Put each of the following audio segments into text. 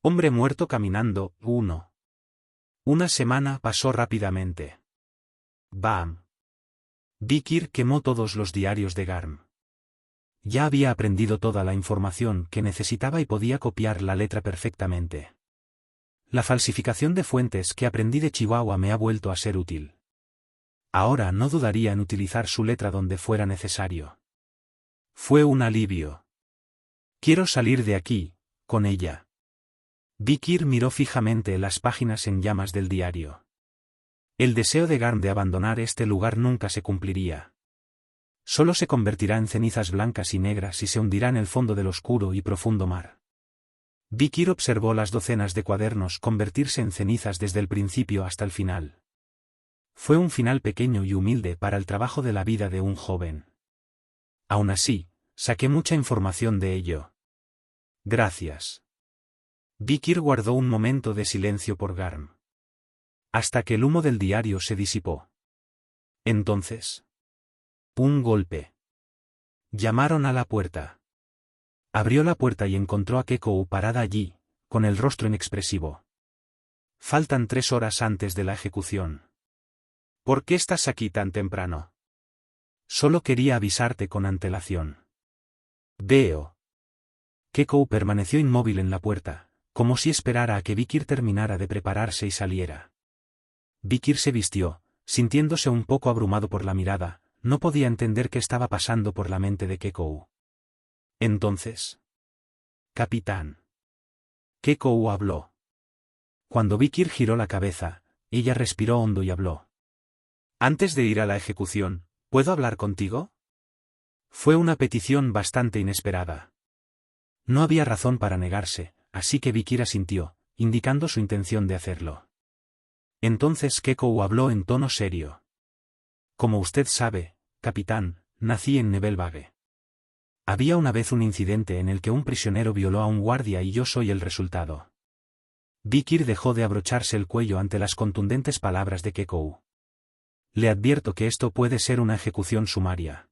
Hombre muerto caminando, 1. Una semana pasó rápidamente. ¡Bam! Vikir quemó todos los diarios de Garm. Ya había aprendido toda la información que necesitaba y podía copiar la letra perfectamente. La falsificación de fuentes que aprendí de Chihuahua me ha vuelto a ser útil. Ahora no dudaría en utilizar su letra donde fuera necesario. Fue un alivio. Quiero salir de aquí, con ella. Vikir miró fijamente las páginas en llamas del diario. El deseo de Garm de abandonar este lugar nunca se cumpliría. Solo se convertirá en cenizas blancas y negras y se hundirá en el fondo del oscuro y profundo mar. Vikir observó las docenas de cuadernos convertirse en cenizas desde el principio hasta el final. Fue un final pequeño y humilde para el trabajo de la vida de un joven. Aún así, saqué mucha información de ello. Gracias. Vikir guardó un momento de silencio por Garm. Hasta que el humo del diario se disipó. Entonces. Un golpe. Llamaron a la puerta. Abrió la puerta y encontró a Kekou parada allí, con el rostro inexpresivo. Faltan 3 horas antes de la ejecución. ¿Por qué estás aquí tan temprano? Solo quería avisarte con antelación. Veo. Kekou permaneció inmóvil en la puerta, como si esperara a que Vikir terminara de prepararse y saliera. Vikir se vistió, sintiéndose un poco abrumado por la mirada, no podía entender qué estaba pasando por la mente de Kekou. Entonces. Capitán. Kekou habló. Cuando Vikir giró la cabeza, ella respiró hondo y habló. Antes de ir a la ejecución, ¿puedo hablar contigo? Fue una petición bastante inesperada. No había razón para negarse, así que Vikir asintió, indicando su intención de hacerlo. Entonces Kekou habló en tono serio. Como usted sabe, capitán, nací en Nebelvague. Había una vez un incidente en el que un prisionero violó a un guardia y yo soy el resultado. Vikir dejó de abrocharse el cuello ante las contundentes palabras de Kekou. Le advierto que esto puede ser una ejecución sumaria.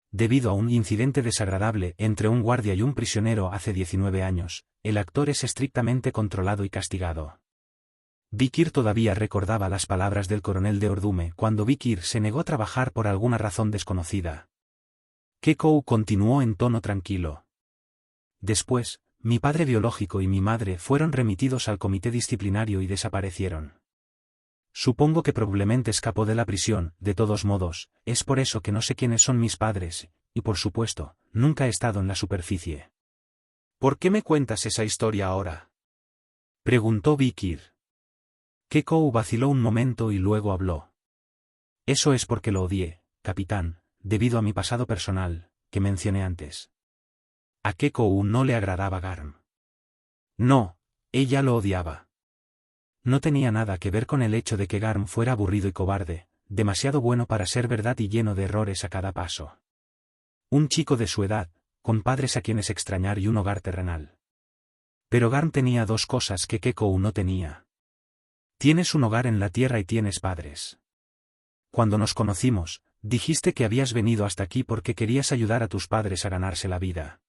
Debido a un incidente desagradable entre un guardia y un prisionero hace 19 años, el actor es estrictamente controlado y castigado. Vikir todavía recordaba las palabras del coronel de Ordume cuando Vikir se negó a trabajar por alguna razón desconocida. Kekou continuó en tono tranquilo. Después, mi padre biológico y mi madre fueron remitidos al comité disciplinario y desaparecieron. Supongo que probablemente escapó de la prisión, de todos modos, es por eso que no sé quiénes son mis padres, y por supuesto, nunca he estado en la superficie. ¿Por qué me cuentas esa historia ahora? Preguntó Vikir. Kekou vaciló un momento y luego habló. Eso es porque lo odié, capitán, debido a mi pasado personal, que mencioné antes. A Kekou no le agradaba Garm. No, ella lo odiaba. No tenía nada que ver con el hecho de que Garm fuera aburrido y cobarde, demasiado bueno para ser verdad y lleno de errores a cada paso. Un chico de su edad, con padres a quienes extrañar y un hogar terrenal. Pero Garm tenía 2 cosas que Kekou no tenía. Tienes un hogar en la tierra y tienes padres. Cuando nos conocimos, dijiste que habías venido hasta aquí porque querías ayudar a tus padres a ganarse la vida.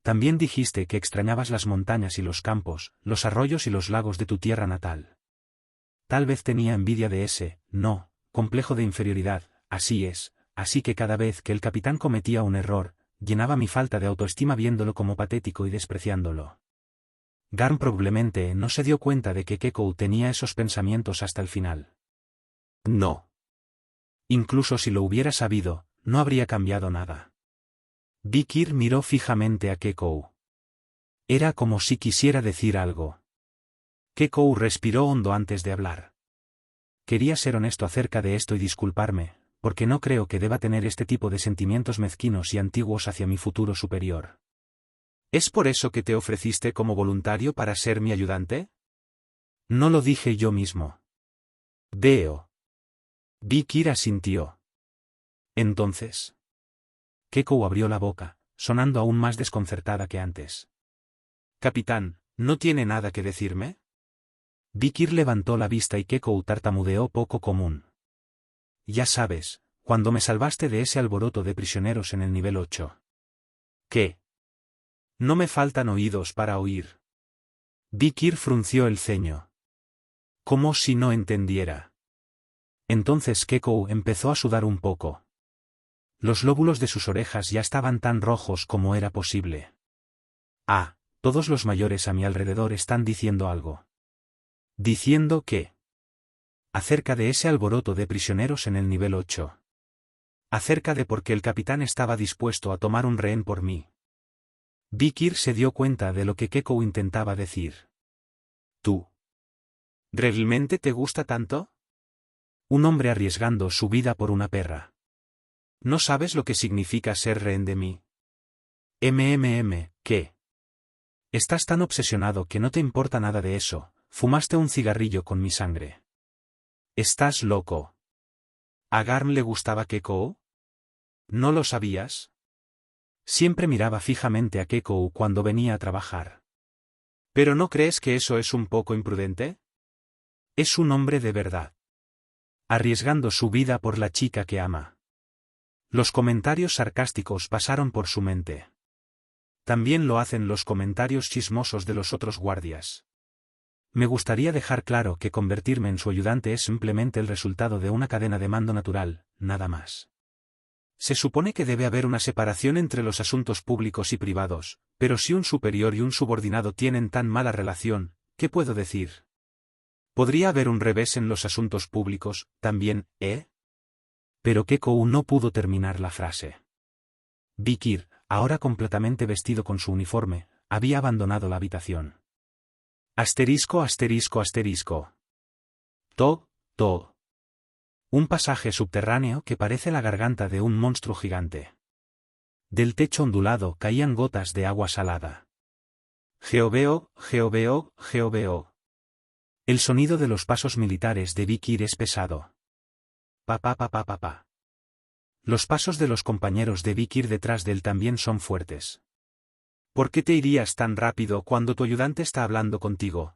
También dijiste que extrañabas las montañas y los campos, los arroyos y los lagos de tu tierra natal. Tal vez tenía envidia de ese, complejo de inferioridad, así es, así que cada vez que el capitán cometía un error, llenaba mi falta de autoestima viéndolo como patético y despreciándolo. Garm probablemente no se dio cuenta de que Kekou tenía esos pensamientos hasta el final. No. Incluso si lo hubiera sabido, no habría cambiado nada. Vikir miró fijamente a Kekou. Era como si quisiera decir algo. Kekou respiró hondo antes de hablar. Quería ser honesto acerca de esto y disculparme, porque no creo que deba tener este tipo de sentimientos mezquinos y antiguos hacia mi futuro superior. ¿Es por eso que te ofreciste como voluntario para ser mi ayudante? No lo dije yo mismo. Veo. Vikir asintió. Entonces. Kekou abrió la boca, sonando aún más desconcertada que antes. Capitán, ¿no tiene nada que decirme? Vikir levantó la vista y Kekou tartamudeó poco común. Ya sabes, cuando me salvaste de ese alboroto de prisioneros en el nivel 8. ¿Qué? No me faltan oídos para oír. Vikir frunció el ceño. Como si no entendiera. Entonces Kekou empezó a sudar un poco. Los lóbulos de sus orejas ya estaban tan rojos como era posible. Ah, todos los mayores a mi alrededor están diciendo algo. ¿Diciendo qué? Acerca de ese alboroto de prisioneros en el nivel 8. Acerca de por qué el capitán estaba dispuesto a tomar un rehén por mí. Vikir se dio cuenta de lo que Kekou intentaba decir. ¿Tú? ¿Realmente te gusta tanto? Un hombre arriesgando su vida por una perra. ¿No sabes lo que significa ser rehén de mí? ¿Qué? Estás tan obsesionado que no te importa nada de eso. Fumaste un cigarrillo con mi sangre. ¿Estás loco? ¿A Garm le gustaba Kekou? ¿No lo sabías? Siempre miraba fijamente a Kekou cuando venía a trabajar. ¿Pero no crees que eso es un poco imprudente? Es un hombre de verdad. Arriesgando su vida por la chica que ama. Los comentarios sarcásticos pasaron por su mente. También lo hacen los comentarios chismosos de los otros guardias. Me gustaría dejar claro que convertirme en su ayudante es simplemente el resultado de una cadena de mando natural, nada más. Se supone que debe haber una separación entre los asuntos públicos y privados, pero si un superior y un subordinado tienen tan mala relación, ¿qué puedo decir? ¿Podría haber un revés en los asuntos públicos, también, Pero Kekou no pudo terminar la frase. Vikir, ahora completamente vestido con su uniforme, había abandonado la habitación. Asterisco. To. Un pasaje subterráneo que parece la garganta de un monstruo gigante. Del techo ondulado caían gotas de agua salada. Geoveo. El sonido de los pasos militares de Vikir es pesado. Pa. Los pasos de los compañeros de Vikir detrás de él también son fuertes. ¿Por qué te irías tan rápido cuando tu ayudante está hablando contigo?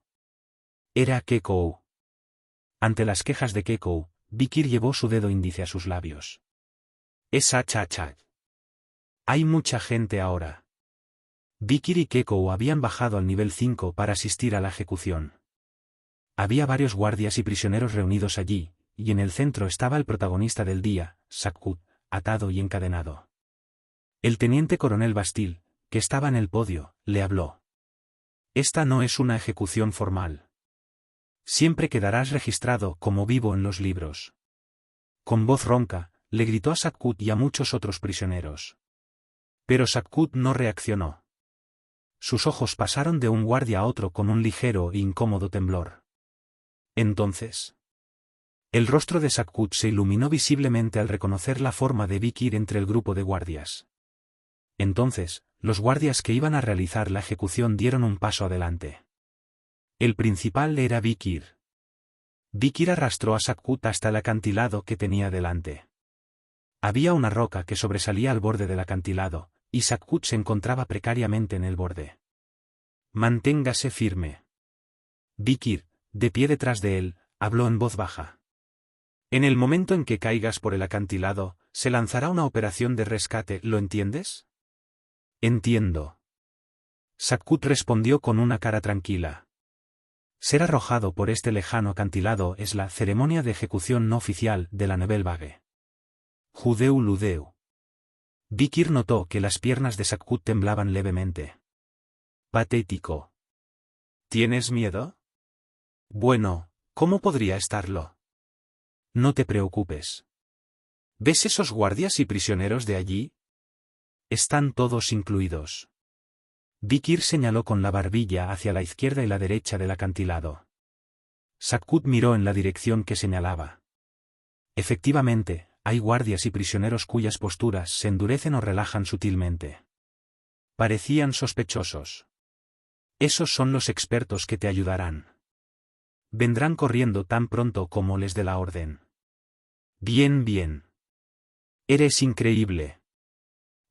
Era Kekou. Ante las quejas de Kekou, Vikir llevó su dedo índice a sus labios. Cha. Hay mucha gente ahora. Vikir y Kekou habían bajado al nivel 5 para asistir a la ejecución. Había varios guardias y prisioneros reunidos allí, y en el centro estaba el protagonista del día, Sakkut, atado y encadenado. El teniente coronel Bastille, que estaba en el podio, le habló. Esta no es una ejecución formal. Siempre quedarás registrado como vivo en los libros. Con voz ronca, le gritó a Sakkut y a muchos otros prisioneros. Pero Sakkut no reaccionó. Sus ojos pasaron de un guardia a otro con un ligero e incómodo temblor. Entonces, el rostro de Sakkut se iluminó visiblemente al reconocer la forma de Vikir entre el grupo de guardias. Entonces, los guardias que iban a realizar la ejecución dieron un paso adelante. El principal era Vikir. Vikir arrastró a Sakkut hasta el acantilado que tenía delante. Había una roca que sobresalía al borde del acantilado, y Sakkut se encontraba precariamente en el borde. Manténgase firme. Vikir, de pie detrás de él, habló en voz baja. En el momento en que caigas por el acantilado, se lanzará una operación de rescate, ¿lo entiendes? Entiendo. Sakkut respondió con una cara tranquila. Ser arrojado por este lejano acantilado es la ceremonia de ejecución no oficial de la Nouvelle Vague. Judeu Ludeu. Vikir notó que las piernas de Sakkut temblaban levemente. Patético. ¿Tienes miedo? Bueno, ¿cómo podría estarlo? No te preocupes. ¿Ves esos guardias y prisioneros de allí? Están todos incluidos. Vikir señaló con la barbilla hacia la izquierda y la derecha del acantilado. Sakkut miró en la dirección que señalaba. Efectivamente, hay guardias y prisioneros cuyas posturas se endurecen o relajan sutilmente. Parecían sospechosos. Esos son los expertos que te ayudarán. Vendrán corriendo tan pronto como les dé la orden. Bien. Eres increíble.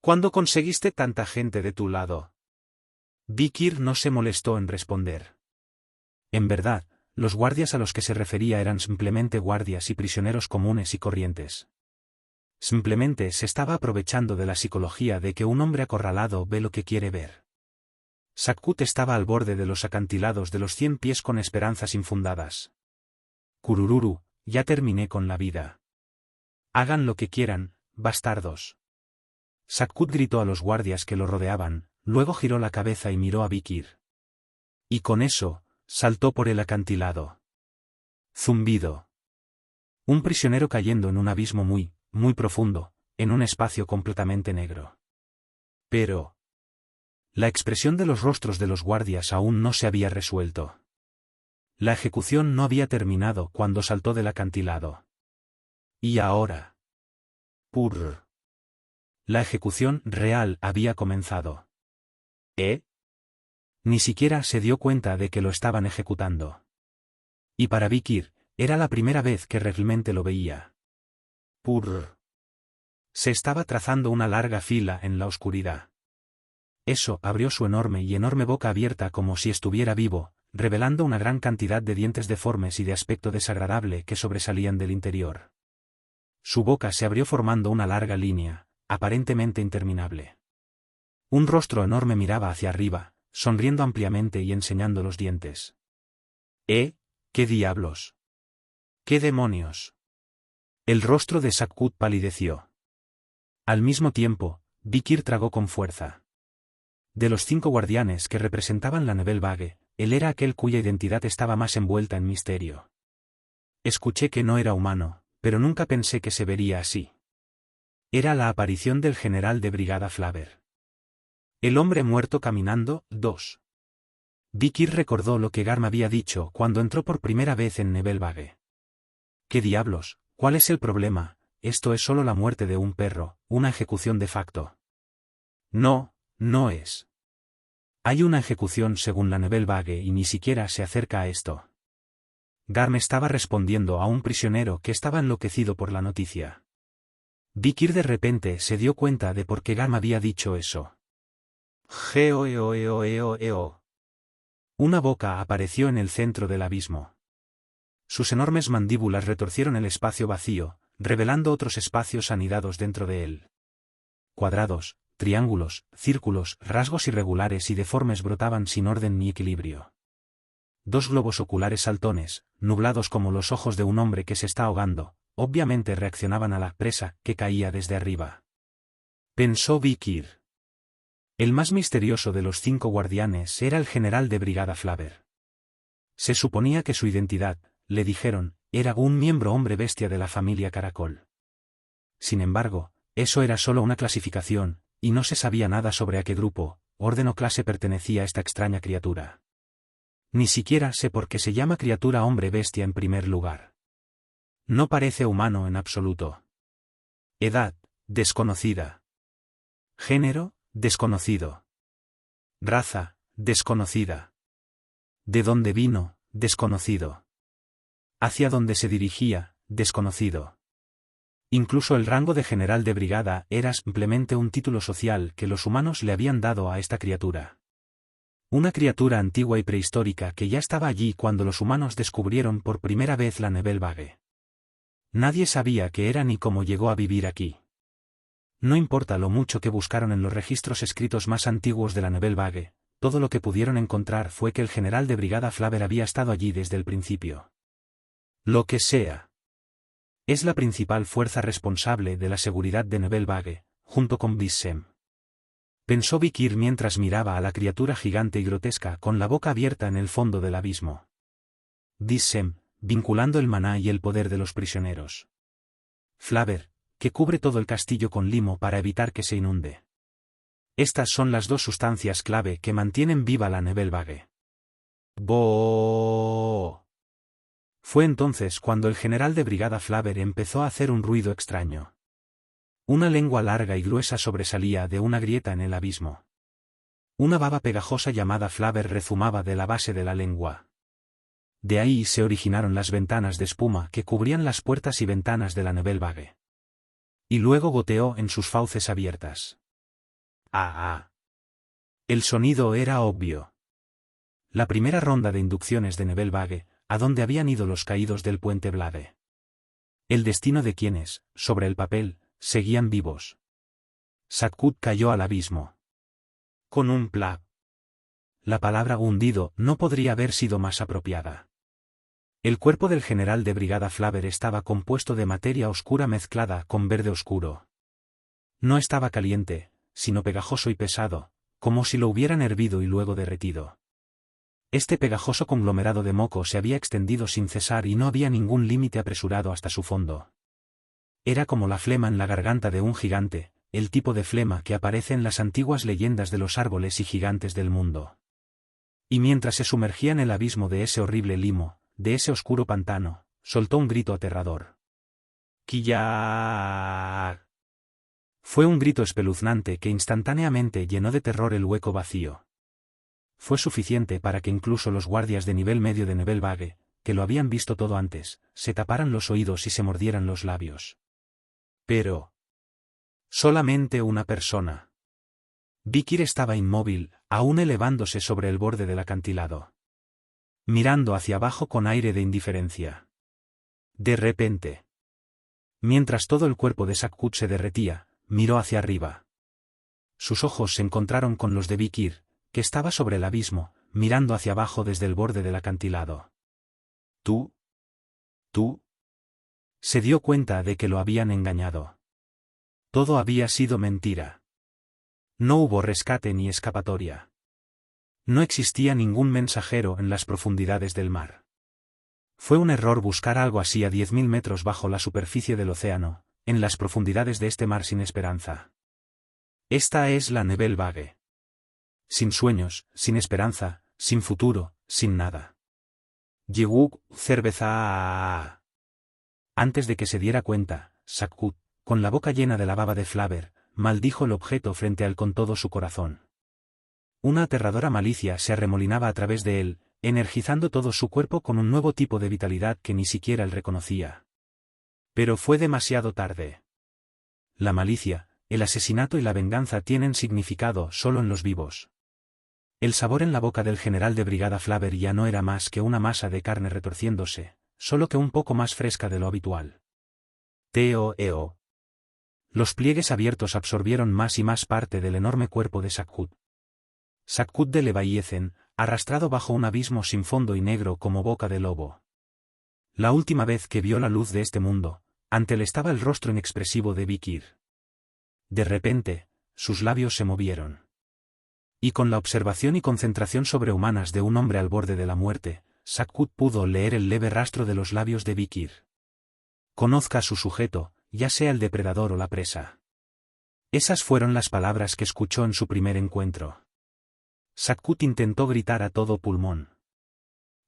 ¿Cuándo conseguiste tanta gente de tu lado? Vikir no se molestó en responder. En verdad, los guardias a los que se refería eran simplemente guardias y prisioneros comunes y corrientes. Simplemente se estaba aprovechando de la psicología de que un hombre acorralado ve lo que quiere ver. Sakut estaba al borde de los acantilados de los 100 pies con esperanzas infundadas. Kurururu, ya terminé con la vida. Hagan lo que quieran, bastardos. Sakut gritó a los guardias que lo rodeaban, luego giró la cabeza y miró a Vikir. Y con eso, saltó por el acantilado. Zumbido. Un prisionero cayendo en un abismo muy, muy profundo, en un espacio completamente negro. Pero la expresión de los rostros de los guardias aún no se había resuelto. La ejecución no había terminado cuando saltó del acantilado. Y ahora. Purr. La ejecución real había comenzado. ¿Eh? Ni siquiera se dio cuenta de que lo estaban ejecutando. Y para Vikir, era la primera vez que realmente lo veía. Purr. Se estaba trazando una larga fila en la oscuridad. Eso abrió su enorme boca abierta como si estuviera vivo, revelando una gran cantidad de dientes deformes y de aspecto desagradable que sobresalían del interior. Su boca se abrió formando una larga línea, aparentemente interminable. Un rostro enorme miraba hacia arriba, sonriendo ampliamente y enseñando los dientes. ¿Qué diablos? ¿Qué demonios? El rostro de Sakut palideció. Al mismo tiempo, Vikir tragó con fuerza. De los 5 guardianes que representaban la Nebelvague, él era aquel cuya identidad estaba más envuelta en misterio. Escuché que no era humano, pero nunca pensé que se vería así. Era la aparición del general de brigada Flaver. El hombre muerto caminando, 2. Vikir recordó lo que Garm había dicho cuando entró por primera vez en Nebelvague. ¿Qué diablos? ¿Cuál es el problema? Esto es solo la muerte de un perro, una ejecución de facto. No, no es. Hay una ejecución según la Nebelvague y ni siquiera se acerca a esto. Garm estaba respondiendo a un prisionero que estaba enloquecido por la noticia. Vikir de repente se dio cuenta de por qué Garm había dicho eso. Geo. Una boca apareció en el centro del abismo. Sus enormes mandíbulas retorcieron el espacio vacío, revelando otros espacios anidados dentro de él. Cuadrados, triángulos, círculos, rasgos irregulares y deformes brotaban sin orden ni equilibrio. 2 globos oculares saltones, nublados como los ojos de un hombre que se está ahogando, obviamente reaccionaban a la presa que caía desde arriba. Pensó Vikir. El más misterioso de los 5 guardianes era el general de brigada Flaver. Se suponía que su identidad, le dijeron, era un miembro hombre bestia de la familia Caracol. Sin embargo, eso era solo una clasificación, y no se sabía nada sobre a qué grupo, orden o clase pertenecía esta extraña criatura. Ni siquiera sé por qué se llama criatura hombre bestia en primer lugar. No parece humano en absoluto. Edad, desconocida. Género, desconocido. Raza, desconocida. ¿De dónde vino? Desconocido. Hacia dónde se dirigía, desconocido. Incluso el rango de general de brigada era simplemente un título social que los humanos le habían dado a esta criatura. Una criatura antigua y prehistórica que ya estaba allí cuando los humanos descubrieron por primera vez la Nebelvague. Nadie sabía qué era ni cómo llegó a vivir aquí. No importa lo mucho que buscaron en los registros escritos más antiguos de la Nebelvague, todo lo que pudieron encontrar fue que el general de brigada Flaver había estado allí desde el principio. Lo que sea. Es la principal fuerza responsable de la seguridad de Nebelvague, junto con Bissem. Pensó Vikir mientras miraba a la criatura gigante y grotesca con la boca abierta en el fondo del abismo. Bissem, vinculando el maná y el poder de los prisioneros. Flaver, que cubre todo el castillo con limo para evitar que se inunde. Estas son las 2 sustancias clave que mantienen viva la Nebelvague. ¡Boo! Fue entonces cuando el general de brigada Flaver empezó a hacer un ruido extraño. Una lengua larga y gruesa sobresalía de una grieta en el abismo. Una baba pegajosa llamada Flaver rezumaba de la base de la lengua. De ahí se originaron las ventanas de espuma que cubrían las puertas y ventanas de la Nebelvague. Y luego goteó en sus fauces abiertas. ¡Ah! El sonido era obvio. La primera ronda de inducciones de Nebelvague, a donde habían ido los caídos del puente Blade. El destino de quienes, sobre el papel, seguían vivos. Sakut cayó al abismo. Con un plap. la palabra hundido no podría haber sido más apropiada. El cuerpo del general de brigada Flaver estaba compuesto de materia oscura mezclada con verde oscuro. No estaba caliente, sino pegajoso y pesado, como si lo hubieran hervido y luego derretido. Este pegajoso conglomerado de moco se había extendido sin cesar y no había ningún límite apresurado hasta su fondo. Era como la flema en la garganta de un gigante, el tipo de flema que aparece en las antiguas leyendas de los árboles y gigantes del mundo. Y mientras se sumergía en el abismo de ese horrible limo, de ese oscuro pantano, soltó un grito aterrador. ¡Quillar! Fue un grito espeluznante que instantáneamente llenó de terror el hueco vacío. Fue suficiente para que incluso los guardias de nivel medio de Nebelvague, que lo habían visto todo antes, se taparan los oídos y se mordieran los labios. Pero solamente una persona. Vikir estaba inmóvil, aún elevándose sobre el borde del acantilado, mirando hacia abajo con aire de indiferencia. De repente, mientras todo el cuerpo de Sakkut se derretía, miró hacia arriba. Sus ojos se encontraron con los de Vikir, que estaba sobre el abismo, mirando hacia abajo desde el borde del acantilado. ¿Tú? Se dio cuenta de que lo habían engañado. Todo había sido mentira. No hubo rescate ni escapatoria. No existía ningún mensajero en las profundidades del mar. Fue un error buscar algo así a 10.000 metros bajo la superficie del océano, en las profundidades de este mar sin esperanza. Esta es la Nebelvague. Sin sueños, sin esperanza, sin futuro, sin nada. Yewuk, cerveza. Antes de que se diera cuenta, Sakkut, con la boca llena de la baba de Flaver, maldijo el objeto frente a él con todo su corazón. Una aterradora malicia se arremolinaba a través de él, energizando todo su cuerpo con un nuevo tipo de vitalidad que ni siquiera él reconocía. Pero fue demasiado tarde. La malicia, el asesinato y la venganza tienen significado solo en los vivos. El sabor en la boca del general de brigada Flaver ya no era más que una masa de carne retorciéndose, solo que un poco más fresca de lo habitual. Teo. Los pliegues abiertos absorbieron más y más parte del enorme cuerpo de Sakkut. Sakkut de Leviathan, arrastrado bajo un abismo sin fondo y negro como boca de lobo. La última vez que vio la luz de este mundo, ante él estaba el rostro inexpresivo de Vikir. De repente, sus labios se movieron. Y con la observación y concentración sobrehumanas de un hombre al borde de la muerte, Sakkut pudo leer el leve rastro de los labios de Vikir. Conozca a su sujeto, ya sea el depredador o la presa. Esas fueron las palabras que escuchó en su primer encuentro. Sakkut intentó gritar a todo pulmón.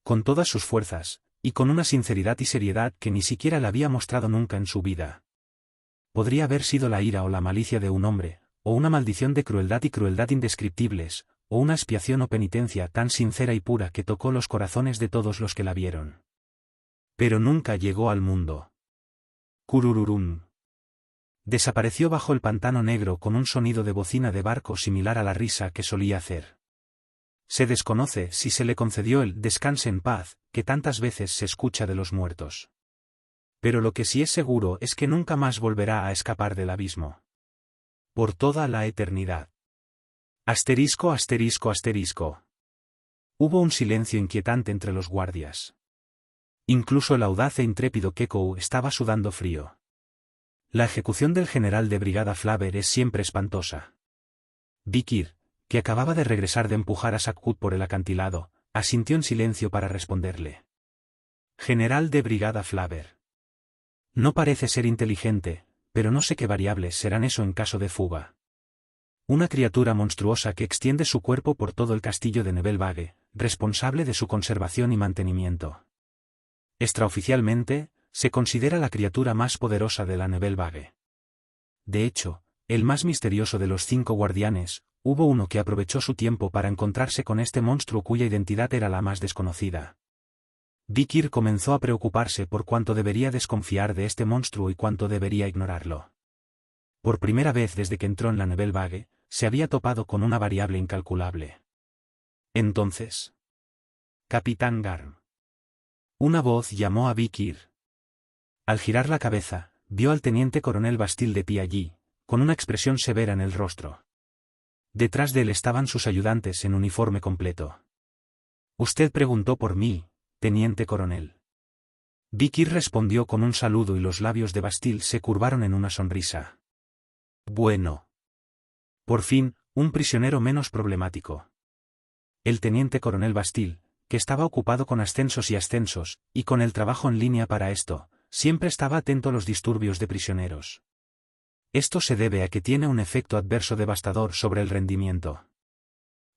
Con todas sus fuerzas, y con una sinceridad y seriedad que ni siquiera le había mostrado nunca en su vida. Podría haber sido la ira o la malicia de un hombre, o una maldición de crueldad y crueldad indescriptibles, o una expiación o penitencia tan sincera y pura que tocó los corazones de todos los que la vieron. Pero nunca llegó al mundo. Kurururum. Desapareció bajo el pantano negro con un sonido de bocina de barco similar a la risa que solía hacer. Se desconoce si se le concedió el «descanse en paz», que tantas veces se escucha de los muertos. Pero lo que sí es seguro es que nunca más volverá a escapar del abismo. Por toda la eternidad. Asterisco. Hubo un silencio inquietante entre los guardias. Incluso el audaz e intrépido Kekou estaba sudando frío. La ejecución del general de brigada Flaver es siempre espantosa. Vikir, que acababa de regresar de empujar a Sakkut por el acantilado, asintió en silencio para responderle. General de brigada Flaver. No parece ser inteligente, pero no sé qué variables serán eso en caso de fuga. Una criatura monstruosa que extiende su cuerpo por todo el castillo de Nebelvague, responsable de su conservación y mantenimiento. Extraoficialmente, se considera la criatura más poderosa de la Nebelvague. De hecho, el más misterioso de los 5 guardianes, hubo uno que aprovechó su tiempo para encontrarse con este monstruo cuya identidad era la más desconocida. Vikir comenzó a preocuparse por cuánto debería desconfiar de este monstruo y cuánto debería ignorarlo. Por primera vez desde que entró en la Nebelvague, se había topado con una variable incalculable. Entonces, Capitán Garm. Una voz llamó a Vikir. Al girar la cabeza, vio al teniente coronel Bastil de pie allí, con una expresión severa en el rostro. Detrás de él estaban sus ayudantes en uniforme completo. Usted preguntó por mí, teniente coronel. Vikir respondió con un saludo y los labios de Bastille se curvaron en una sonrisa. Bueno. Por fin, un prisionero menos problemático. El teniente coronel Bastille, que estaba ocupado con ascensos y con el trabajo en línea para esto, siempre estaba atento a los disturbios de prisioneros. Esto se debe a que tiene un efecto adverso devastador sobre el rendimiento.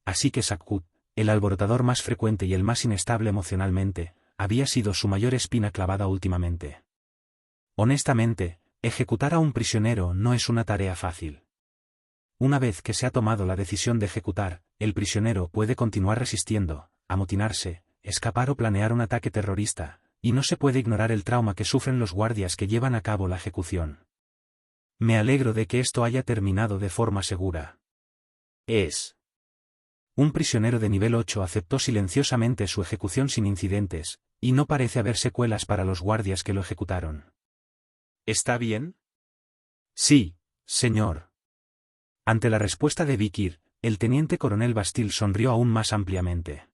Así que Sakkut, el alborotador más frecuente y el más inestable emocionalmente, había sido su mayor espina clavada últimamente. Honestamente, ejecutar a un prisionero no es una tarea fácil. Una vez que se ha tomado la decisión de ejecutar, el prisionero puede continuar resistiendo, amotinarse, escapar o planear un ataque terrorista, y no se puede ignorar el trauma que sufren los guardias que llevan a cabo la ejecución. Me alegro de que esto haya terminado de forma segura. Un prisionero de nivel 8 aceptó silenciosamente su ejecución sin incidentes, y no parece haber secuelas para los guardias que lo ejecutaron. ¿Está bien? Sí, señor. Ante la respuesta de Vikir, el teniente coronel Bastille sonrió aún más ampliamente.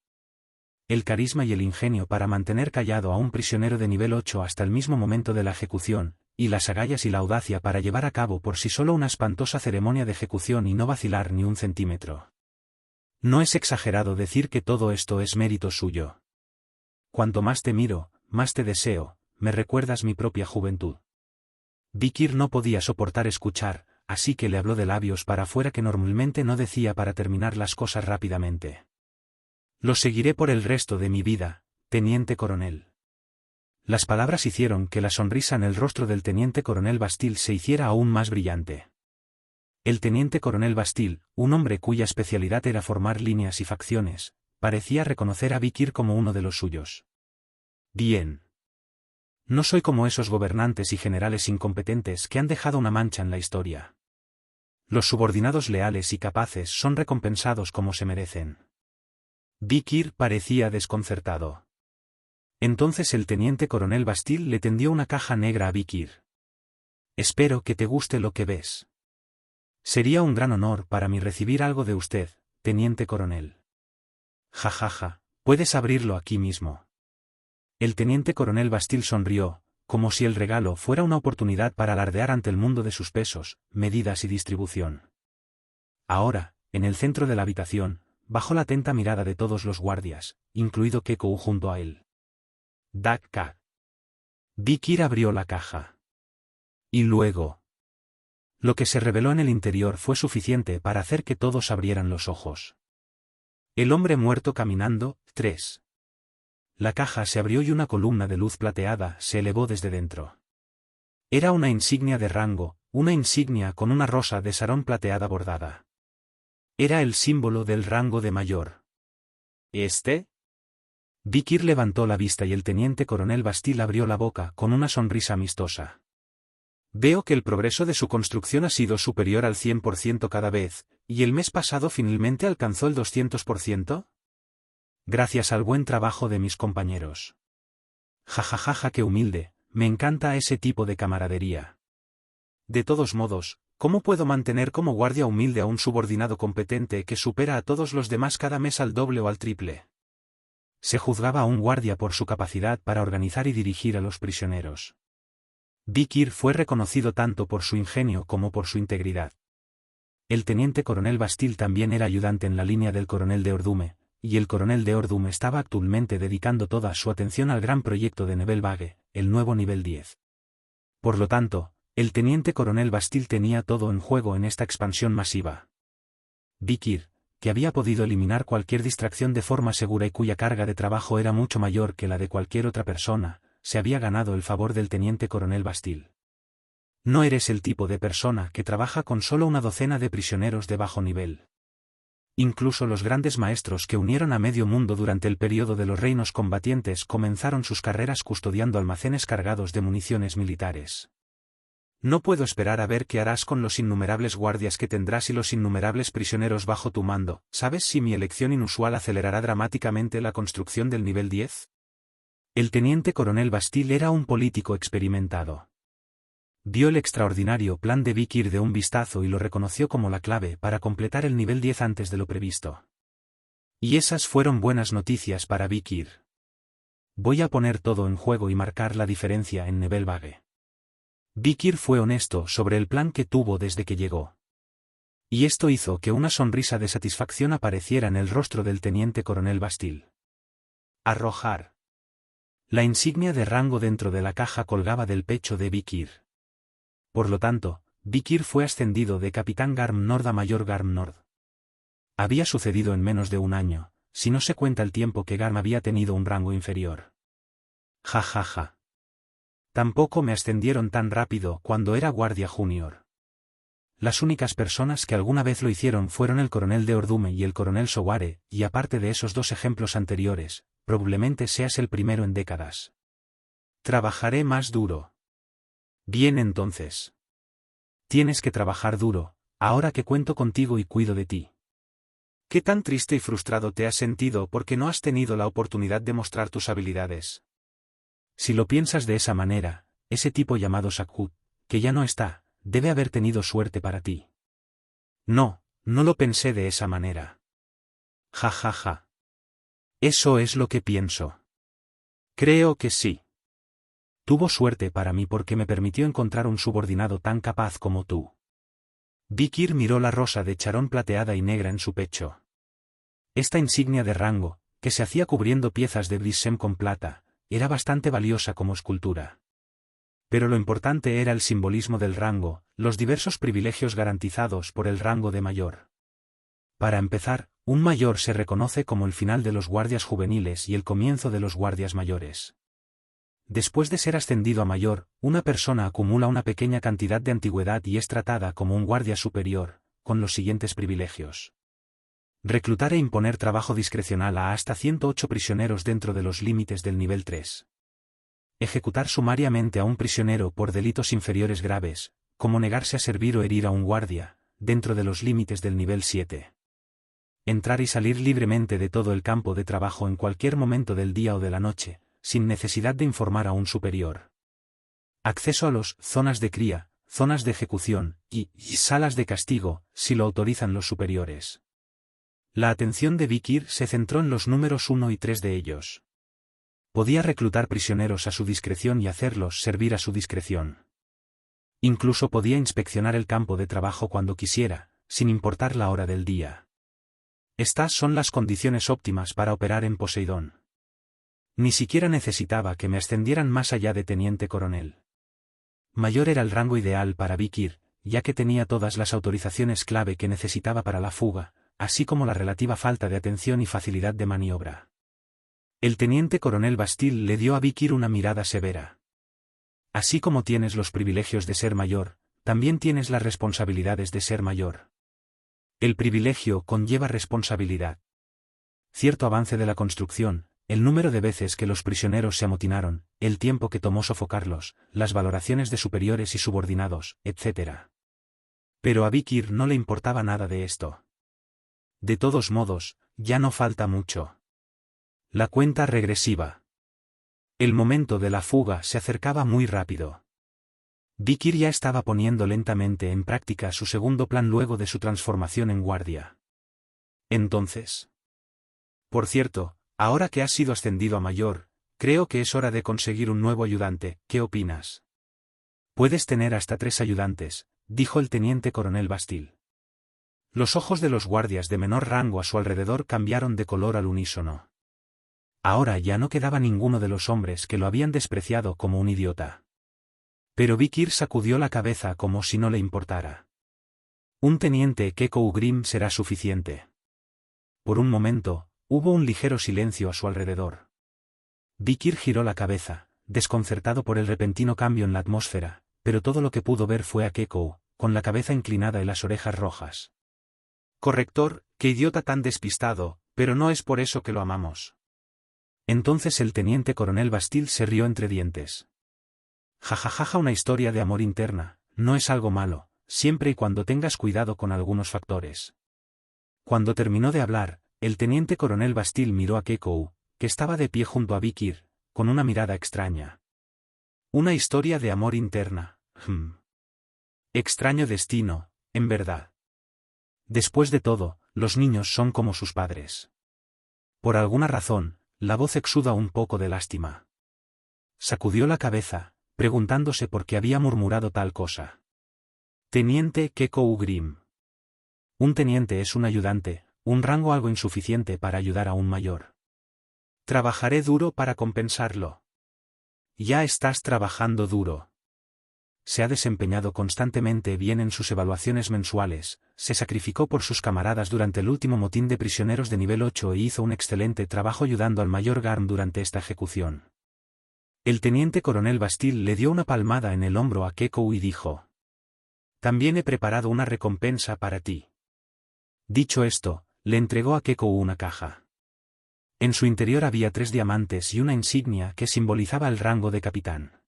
El carisma y el ingenio para mantener callado a un prisionero de nivel 8 hasta el mismo momento de la ejecución, y las agallas y la audacia para llevar a cabo por sí solo una espantosa ceremonia de ejecución y no vacilar ni un centímetro. No es exagerado decir que todo esto es mérito suyo. Cuanto más te miro, más te deseo, me recuerdas mi propia juventud. Vikir no podía soportar escuchar, así que le habló de labios para afuera que normalmente no decía para terminar las cosas rápidamente. Lo seguiré por el resto de mi vida, teniente coronel. Las palabras hicieron que la sonrisa en el rostro del teniente coronel Bastille se hiciera aún más brillante. El teniente coronel Bastille, un hombre cuya especialidad era formar líneas y facciones, parecía reconocer a Vikir como uno de los suyos. Bien. No soy como esos gobernantes y generales incompetentes que han dejado una mancha en la historia. Los subordinados leales y capaces son recompensados como se merecen. Vikir parecía desconcertado. Entonces el teniente coronel Bastille le tendió una caja negra a Vikir. Espero que te guste lo que ves. Sería un gran honor para mí recibir algo de usted, teniente coronel. Jajaja, puedes abrirlo aquí mismo. El teniente coronel Bastille sonrió, como si el regalo fuera una oportunidad para alardear ante el mundo de sus pesos, medidas y distribución. Ahora, en el centro de la habitación, bajo la atenta mirada de todos los guardias, incluido Kekou junto a él. Dak-Ka. Vikir abrió la caja. Y luego. Lo que se reveló en el interior fue suficiente para hacer que todos abrieran los ojos. El hombre muerto caminando, 3. La caja se abrió y una columna de luz plateada se elevó desde dentro. Era una insignia de rango, una insignia con una rosa de sarón plateada bordada. Era el símbolo del rango de mayor. ¿Este? Vikir levantó la vista y el teniente coronel Bastille abrió la boca con una sonrisa amistosa. Veo que el progreso de su construcción ha sido superior al 100% cada vez, y el mes pasado finalmente alcanzó el 200%. Gracias al buen trabajo de mis compañeros. Jajajaja, qué humilde, me encanta ese tipo de camaradería. De todos modos, ¿cómo puedo mantener como guardia humilde a un subordinado competente que supera a todos los demás cada mes al doble o al triple? Se juzgaba a un guardia por su capacidad para organizar y dirigir a los prisioneros. Vikir fue reconocido tanto por su ingenio como por su integridad. El teniente coronel Bastille también era ayudante en la línea del coronel de Ordume, y el coronel de Ordume estaba actualmente dedicando toda su atención al gran proyecto de Nebel Vague, el nuevo nivel 10. Por lo tanto, el teniente coronel Bastille tenía todo en juego en esta expansión masiva. Vikir, que había podido eliminar cualquier distracción de forma segura y cuya carga de trabajo era mucho mayor que la de cualquier otra persona, se había ganado el favor del teniente coronel Bastille. No eres el tipo de persona que trabaja con solo una docena de prisioneros de bajo nivel. Incluso los grandes maestros que unieron a medio mundo durante el período de los reinos combatientes comenzaron sus carreras custodiando almacenes cargados de municiones militares. No puedo esperar a ver qué harás con los innumerables guardias que tendrás y los innumerables prisioneros bajo tu mando. ¿Sabes si mi elección inusual acelerará dramáticamente la construcción del nivel 10? El teniente coronel Bastille era un político experimentado. Vio el extraordinario plan de Vikir de un vistazo y lo reconoció como la clave para completar el nivel 10 antes de lo previsto. Y esas fueron buenas noticias para Vikir. Voy a poner todo en juego y marcar la diferencia en Nebelvague. Vikir fue honesto sobre el plan que tuvo desde que llegó. Y esto hizo que una sonrisa de satisfacción apareciera en el rostro del teniente coronel Bastille. Arrojar. La insignia de rango dentro de la caja colgaba del pecho de Vikir. Por lo tanto, Vikir fue ascendido de capitán Garm Nord a mayor Garm Nord. Había sucedido en menos de un año, si no se cuenta el tiempo que Garm había tenido un rango inferior. Ja ja ja. Tampoco me ascendieron tan rápido cuando era guardia junior. Las únicas personas que alguna vez lo hicieron fueron el coronel de Ordume y el coronel Soware, y aparte de esos dos ejemplos anteriores, probablemente seas el primero en décadas. Trabajaré más duro. Bien entonces. Tienes que trabajar duro, ahora que cuento contigo y cuido de ti. ¿Qué tan triste y frustrado te has sentido porque no has tenido la oportunidad de mostrar tus habilidades? Si lo piensas de esa manera, ese tipo llamado Sakhut, que ya no está, debe haber tenido suerte para ti. No, no lo pensé de esa manera. Ja ja ja. Eso es lo que pienso. Creo que sí. Tuvo suerte para mí porque me permitió encontrar un subordinado tan capaz como tú. Vikir miró la rosa de charón plateada y negra en su pecho. Esta insignia de rango, que se hacía cubriendo piezas de brisem con plata, era bastante valiosa como escultura. Pero lo importante era el simbolismo del rango, los diversos privilegios garantizados por el rango de mayor. Para empezar, un mayor se reconoce como el final de los guardias juveniles y el comienzo de los guardias mayores. Después de ser ascendido a mayor, una persona acumula una pequeña cantidad de antigüedad y es tratada como un guardia superior, con los siguientes privilegios. Reclutar e imponer trabajo discrecional a hasta 108 prisioneros dentro de los límites del nivel 3. Ejecutar sumariamente a un prisionero por delitos inferiores graves, como negarse a servir o herir a un guardia, dentro de los límites del nivel 7. Entrar y salir libremente de todo el campo de trabajo en cualquier momento del día o de la noche, sin necesidad de informar a un superior. Acceso a los zonas de cría, zonas de ejecución y salas de castigo, si lo autorizan los superiores. La atención de Vikir se centró en los números 1 y 3 de ellos. Podía reclutar prisioneros a su discreción y hacerlos servir a su discreción. Incluso podía inspeccionar el campo de trabajo cuando quisiera, sin importar la hora del día. Estas son las condiciones óptimas para operar en Poseidón. Ni siquiera necesitaba que me ascendieran más allá de teniente coronel. Mayor era el rango ideal para Vikir, ya que tenía todas las autorizaciones clave que necesitaba para la fuga, así como la relativa falta de atención y facilidad de maniobra. El teniente coronel Bastille le dio a Vikir una mirada severa. Así como tienes los privilegios de ser mayor, también tienes las responsabilidades de ser mayor. El privilegio conlleva responsabilidad. Cierto avance de la construcción, el número de veces que los prisioneros se amotinaron, el tiempo que tomó sofocarlos, las valoraciones de superiores y subordinados, etc. Pero a Vikir no le importaba nada de esto. De todos modos, ya no falta mucho. La cuenta regresiva. El momento de la fuga se acercaba muy rápido. Vikir ya estaba poniendo lentamente en práctica su segundo plan luego de su transformación en guardia. Entonces. Por cierto, ahora que has sido ascendido a mayor, creo que es hora de conseguir un nuevo ayudante, ¿qué opinas? Puedes tener hasta 3 ayudantes, dijo el teniente coronel Bastille. Los ojos de los guardias de menor rango a su alrededor cambiaron de color al unísono. Ahora ya no quedaba ninguno de los hombres que lo habían despreciado como un idiota. Pero Vikir sacudió la cabeza como si no le importara. Un teniente Keko Ugrim será suficiente. Por un momento, hubo un ligero silencio a su alrededor. Vikir giró la cabeza, desconcertado por el repentino cambio en la atmósfera, pero todo lo que pudo ver fue a Kekou, con la cabeza inclinada y las orejas rojas. Corrector, qué idiota tan despistado, pero no es por eso que lo amamos. Entonces el teniente coronel Bastille se rió entre dientes. Jajajaja, una historia de amor interna, no es algo malo, siempre y cuando tengas cuidado con algunos factores. Cuando terminó de hablar, el teniente coronel Bastille miró a Kekou, que estaba de pie junto a Vikir, con una mirada extraña. Una historia de amor interna, Extraño destino, en verdad. Después de todo, los niños son como sus padres. Por alguna razón, la voz exuda un poco de lástima. Sacudió la cabeza, preguntándose por qué había murmurado tal cosa. Teniente Kekou Grim. Un teniente es un ayudante, un rango algo insuficiente para ayudar a un mayor. Trabajaré duro para compensarlo. Ya estás trabajando duro. Se ha desempeñado constantemente bien en sus evaluaciones mensuales, se sacrificó por sus camaradas durante el último motín de prisioneros de nivel 8 e hizo un excelente trabajo ayudando al mayor Garm durante esta ejecución. El teniente coronel Bastille le dio una palmada en el hombro a Kekou y dijo: «También he preparado una recompensa para ti». Dicho esto, le entregó a Kekou una caja. En su interior había 3 diamantes y una insignia que simbolizaba el rango de capitán.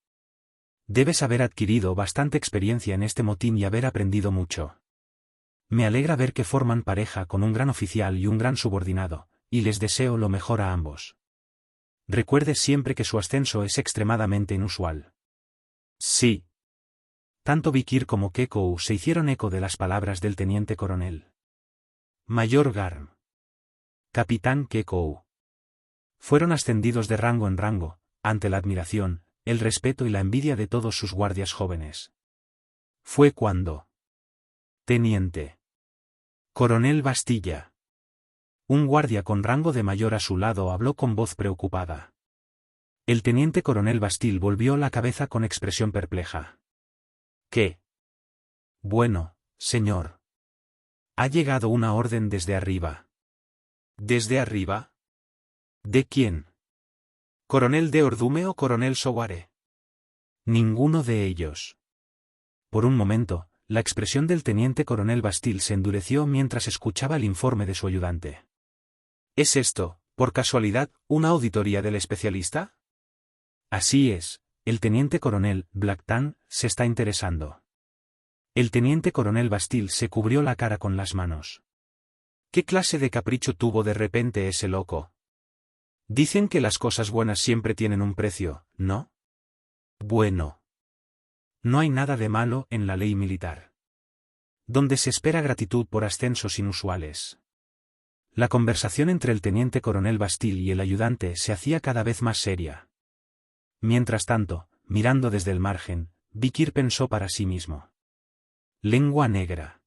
Debes haber adquirido bastante experiencia en este motín y haber aprendido mucho. Me alegra ver que forman pareja con un gran oficial y un gran subordinado, y les deseo lo mejor a ambos. Recuerde siempre que su ascenso es extremadamente inusual. Sí. Tanto Vikir como Kekou se hicieron eco de las palabras del teniente coronel. Mayor Garm. Capitán Kekou. Fueron ascendidos de rango en rango, ante la admiración, el respeto y la envidia de todos sus guardias jóvenes. Fue cuando. Teniente. Coronel Bastilla. Un guardia con rango de mayor a su lado habló con voz preocupada. El teniente coronel Bastille volvió la cabeza con expresión perpleja. ¿Qué? Bueno, señor. Ha llegado una orden desde arriba. ¿Desde arriba? ¿De quién? ¿Coronel de Ordume o coronel Soware? Ninguno de ellos. Por un momento, la expresión del teniente coronel Bastille se endureció mientras escuchaba el informe de su ayudante. ¿Es esto, por casualidad, una auditoría del especialista? Así es, el teniente coronel Blacktan se está interesando. El teniente coronel Bastille se cubrió la cara con las manos. ¿Qué clase de capricho tuvo de repente ese loco? Dicen que las cosas buenas siempre tienen un precio, ¿no? Bueno. No hay nada de malo en la ley militar. Donde se espera gratitud por ascensos inusuales. La conversación entre el teniente coronel Bastille y el ayudante se hacía cada vez más seria. Mientras tanto, mirando desde el margen, Vikir pensó para sí mismo. Lengua negra.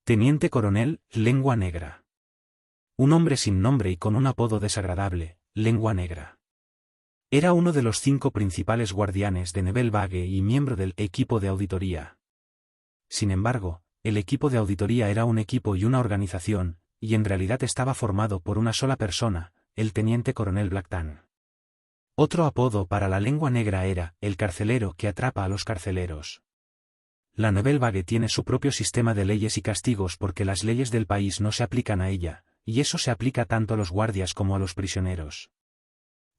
Teniente coronel, lengua negra. Un hombre sin nombre y con un apodo desagradable, Lengua Negra. Era uno de los 5 principales guardianes de Nebelvague y miembro del equipo de auditoría. Sin embargo, el equipo de auditoría era un equipo y una organización, y en realidad estaba formado por una sola persona, el teniente coronel Blacktan. Otro apodo para la Lengua Negra era el carcelero que atrapa a los carceleros. La Nebelvague tiene su propio sistema de leyes y castigos porque las leyes del país no se aplican a ella, y eso se aplica tanto a los guardias como a los prisioneros.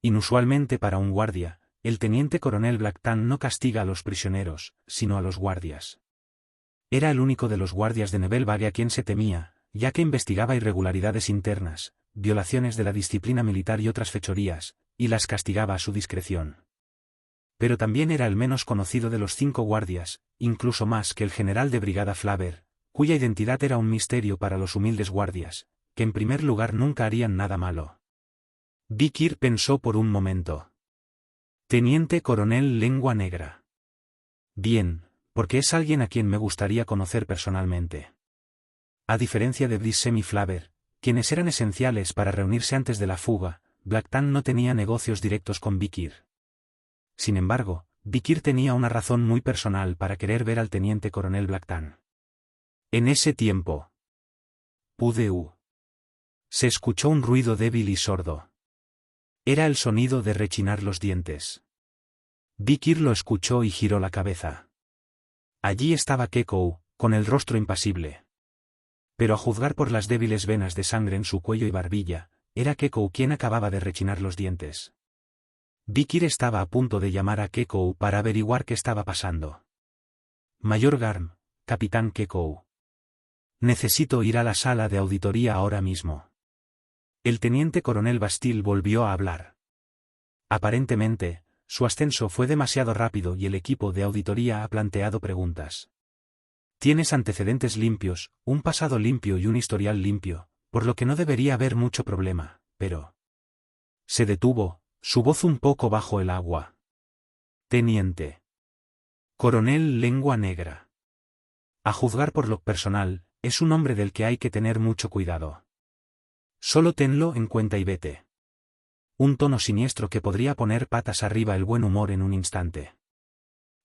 Inusualmente para un guardia, el teniente coronel Blacktan no castiga a los prisioneros, sino a los guardias. Era el único de los guardias de Nebelvague a quien se temía, ya que investigaba irregularidades internas, violaciones de la disciplina militar y otras fechorías, y las castigaba a su discreción. Pero también era el menos conocido de los 5 guardias, incluso más que el general de brigada Flaver, cuya identidad era un misterio para los humildes guardias, que en primer lugar nunca harían nada malo. Vikir pensó por un momento. Teniente coronel Lengua Negra. Bien, porque es alguien a quien me gustaría conocer personalmente. A diferencia de Brissem y Flaver, quienes eran esenciales para reunirse antes de la fuga, Blacktan no tenía negocios directos con Vikir. Sin embargo, Vikir tenía una razón muy personal para querer ver al teniente coronel Blacktan. En ese tiempo. Pudeu. Se escuchó un ruido débil y sordo. Era el sonido de rechinar los dientes. Vikir lo escuchó y giró la cabeza. Allí estaba Kekou, con el rostro impasible. Pero a juzgar por las débiles venas de sangre en su cuello y barbilla, era Kekou quien acababa de rechinar los dientes. Vikir estaba a punto de llamar a Kekou para averiguar qué estaba pasando. Mayor Garm, capitán Kekou. Necesito ir a la sala de auditoría ahora mismo. El teniente coronel Bastille volvió a hablar. Aparentemente, su ascenso fue demasiado rápido y el equipo de auditoría ha planteado preguntas. Tienes antecedentes limpios, un pasado limpio y un historial limpio, por lo que no debería haber mucho problema, pero... Se detuvo, su voz un poco bajo el agua. Teniente. Coronel Lengua Negra. A juzgar por lo personal, es un hombre del que hay que tener mucho cuidado. Solo tenlo en cuenta y vete. Un tono siniestro que podría poner patas arriba el buen humor en un instante.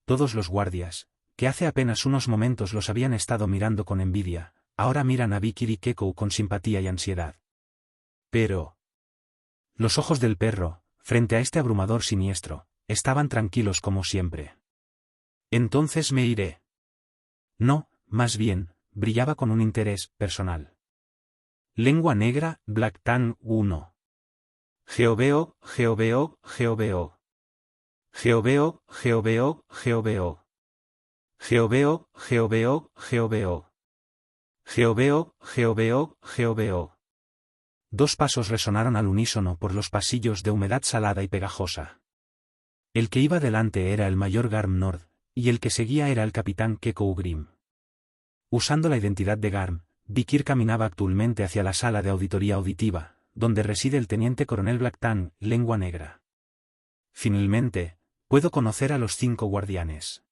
Todos los guardias, que hace apenas unos momentos los habían estado mirando con envidia, ahora miran a Vikir y Kekou con simpatía y ansiedad. Pero... Los ojos del perro, frente a este abrumador siniestro, estaban tranquilos como siempre. Entonces me iré. No, más bien, brillaba con un interés personal. Lengua Negra, Black Tan 1. Geoveo, Geoveo, Geoveo. Geoveo, Geoveo, Geoveo. Geoveo, Geoveo, Geoveo. Geoveo, Geoveo, Geoveo. Dos pasos resonaron al unísono por los pasillos de humedad salada y pegajosa. El que iba delante era el mayor Garm Nord, y el que seguía era el capitán Kekou Grim. Usando la identidad de Garm, Vikir caminaba actualmente hacia la sala de auditoría auditiva, donde reside el teniente coronel Black Tan, Lengua Negra. Finalmente, puedo conocer a los 5 guardianes.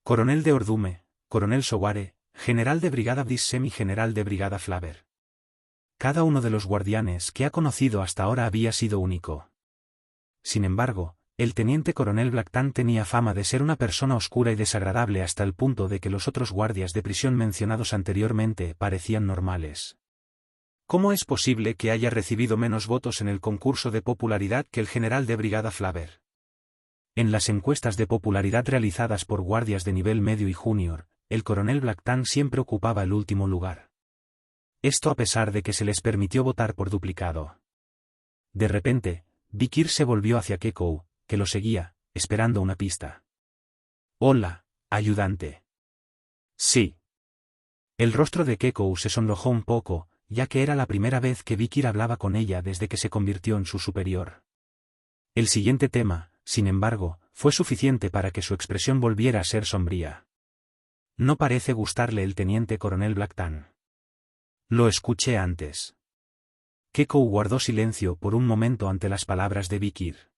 Coronel de Ordume, coronel Soware, general de brigada Dissem y general de brigada Flaver. Cada uno de los guardianes que ha conocido hasta ahora había sido único. Sin embargo, el teniente coronel Black Tan tenía fama de ser una persona oscura y desagradable hasta el punto de que los otros guardias de prisión mencionados anteriormente parecían normales. ¿Cómo es posible que haya recibido menos votos en el concurso de popularidad que el general de brigada Flaver? En las encuestas de popularidad realizadas por guardias de nivel medio y junior, el coronel Black Tan siempre ocupaba el último lugar. Esto a pesar de que se les permitió votar por duplicado. De repente, Vikir se volvió hacia Kekou, que lo seguía, esperando una pista. Hola, ayudante. Sí. El rostro de Kekou se sonrojó un poco, ya que era la primera vez que Vikir hablaba con ella desde que se convirtió en su superior. El siguiente tema, sin embargo, fue suficiente para que su expresión volviera a ser sombría. No parece gustarle el teniente coronel Black Tan. Lo escuché antes. Kekou guardó silencio por un momento ante las palabras de Vikir.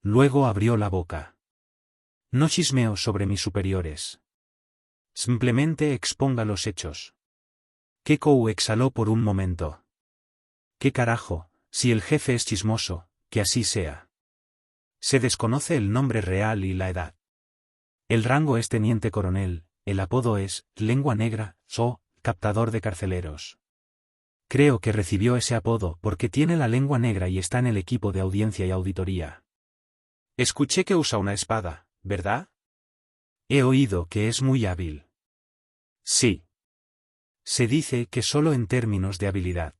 Luego abrió la boca. No chismeo sobre mis superiores. Simplemente exponga los hechos. Kekou exhaló por un momento. ¿Qué carajo, si el jefe es chismoso, que así sea? Se desconoce el nombre real y la edad. El rango es teniente coronel, el apodo es Lengua Negra, captador de carceleros. Creo que recibió ese apodo porque tiene la lengua negra y está en el equipo de audiencia y auditoría. Escuché que usa una espada, ¿verdad? He oído que es muy hábil. Sí. Se dice que solo en términos de habilidad.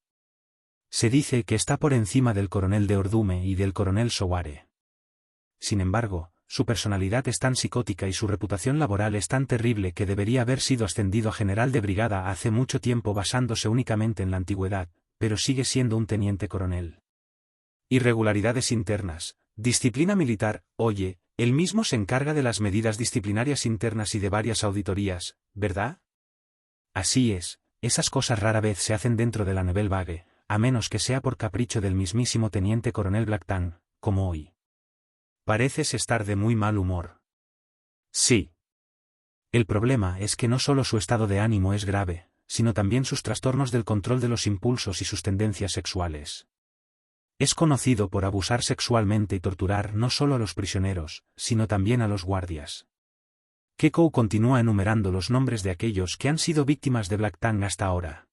Se dice que está por encima del coronel de Ordume y del coronel Soware. Sin embargo, su personalidad es tan psicótica y su reputación laboral es tan terrible que debería haber sido ascendido a general de brigada hace mucho tiempo basándose únicamente en la antigüedad, pero sigue siendo un teniente coronel. Irregularidades internas, disciplina militar, oye, él mismo se encarga de las medidas disciplinarias internas y de varias auditorías, ¿verdad? Así es, esas cosas rara vez se hacen dentro de la Nebel Vague, a menos que sea por capricho del mismísimo teniente coronel Black Tan, como hoy. Pareces estar de muy mal humor. Sí. El problema es que no solo su estado de ánimo es grave, sino también sus trastornos del control de los impulsos y sus tendencias sexuales. Es conocido por abusar sexualmente y torturar no solo a los prisioneros, sino también a los guardias. Kekou continúa enumerando los nombres de aquellos que han sido víctimas de Black Tan hasta ahora.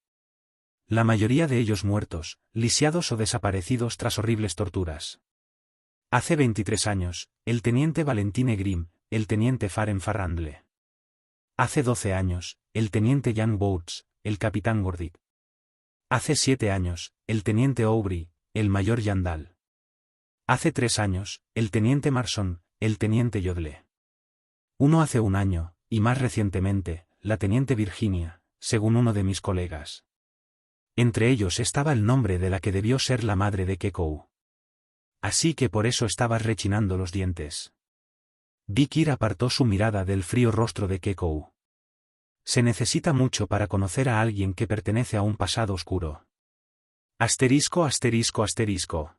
La mayoría de ellos muertos, lisiados o desaparecidos tras horribles torturas. Hace 23 años, el teniente Valentine Grimm, el teniente Faren Farrandle. Hace 12 años, el teniente Jan Bouts, el capitán Gordic. Hace 7 años, el teniente Aubry, el mayor Yandal. Hace 3 años, el teniente Marson, el teniente Yodle. Uno hace un año, y más recientemente, la teniente Virginia, según uno de mis colegas. Entre ellos estaba el nombre de la que debió ser la madre de Kekou. Así que por eso estabas rechinando los dientes. Vikir apartó su mirada del frío rostro de Kekou. Se necesita mucho para conocer a alguien que pertenece a un pasado oscuro. Asterisco asterisco asterisco.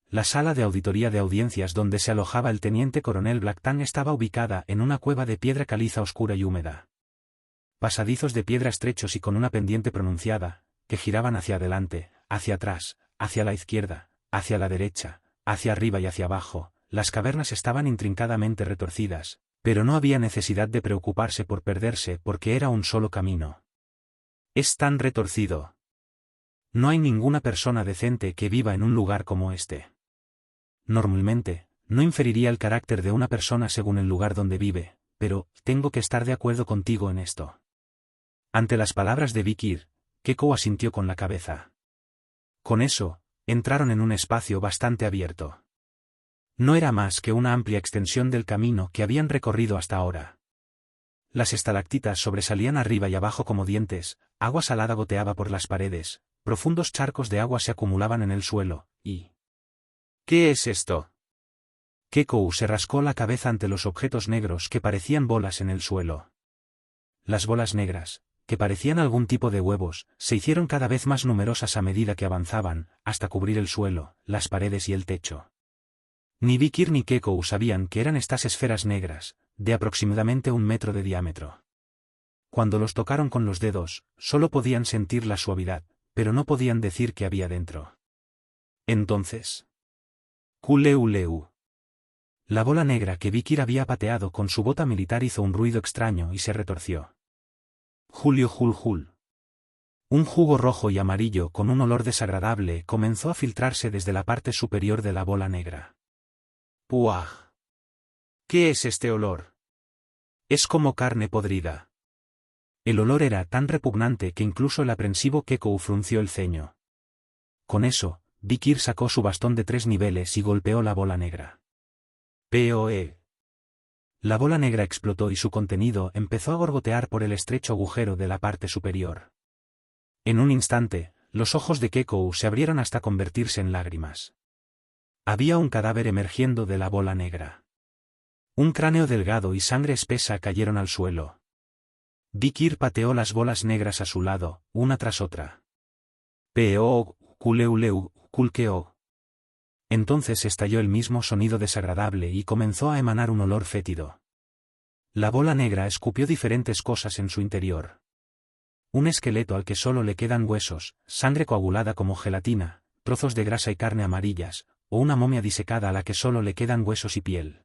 La sala de auditoría de audiencias donde se alojaba el teniente coronel Blacktan estaba ubicada en una cueva de piedra caliza oscura y húmeda. Pasadizos de piedra estrechos y con una pendiente pronunciada, que giraban hacia adelante, hacia atrás, hacia la izquierda, hacia la derecha, hacia arriba y hacia abajo. Las cavernas estaban intrincadamente retorcidas, pero no había necesidad de preocuparse por perderse porque era un solo camino. Es tan retorcido. No hay ninguna persona decente que viva en un lugar como este. Normalmente, no inferiría el carácter de una persona según el lugar donde vive, pero tengo que estar de acuerdo contigo en esto. Ante las palabras de Vikir, Kekou asintió con la cabeza. Con eso, entraron en un espacio bastante abierto. No era más que una amplia extensión del camino que habían recorrido hasta ahora. Las estalactitas sobresalían arriba y abajo como dientes, agua salada goteaba por las paredes, profundos charcos de agua se acumulaban en el suelo, y... ¿Qué es esto? Kekou se rascó la cabeza ante los objetos negros que parecían bolas en el suelo. Las bolas negras, que parecían algún tipo de huevos, se hicieron cada vez más numerosas a medida que avanzaban, hasta cubrir el suelo, las paredes y el techo. Ni Vikir ni Kekou sabían que eran estas esferas negras, de aproximadamente 1 metro de diámetro. Cuando los tocaron con los dedos, solo podían sentir la suavidad, pero no podían decir qué había dentro. Entonces... Kuleuleu. La bola negra que Vikir había pateado con su bota militar hizo un ruido extraño y se retorció. Julio Jul Jul. Un jugo rojo y amarillo con un olor desagradable comenzó a filtrarse desde la parte superior de la bola negra. ¡Puaj! ¿Qué es este olor? Es como carne podrida. El olor era tan repugnante que incluso el aprensivo Kekou frunció el ceño. Con eso, Vikir sacó su bastón de 3 niveles y golpeó la bola negra. ¡Poe! La bola negra explotó y su contenido empezó a gorgotear por el estrecho agujero de la parte superior. En un instante, los ojos de Kekou se abrieron hasta convertirse en lágrimas. Había un cadáver emergiendo de la bola negra. Un cráneo delgado y sangre espesa cayeron al suelo. Vikir pateó las bolas negras a su lado, una tras otra. Peo, kuleuleu, kulkeo. Entonces estalló el mismo sonido desagradable y comenzó a emanar un olor fétido. La bola negra escupió diferentes cosas en su interior. Un esqueleto al que solo le quedan huesos, sangre coagulada como gelatina, trozos de grasa y carne amarillas, o una momia disecada a la que solo le quedan huesos y piel.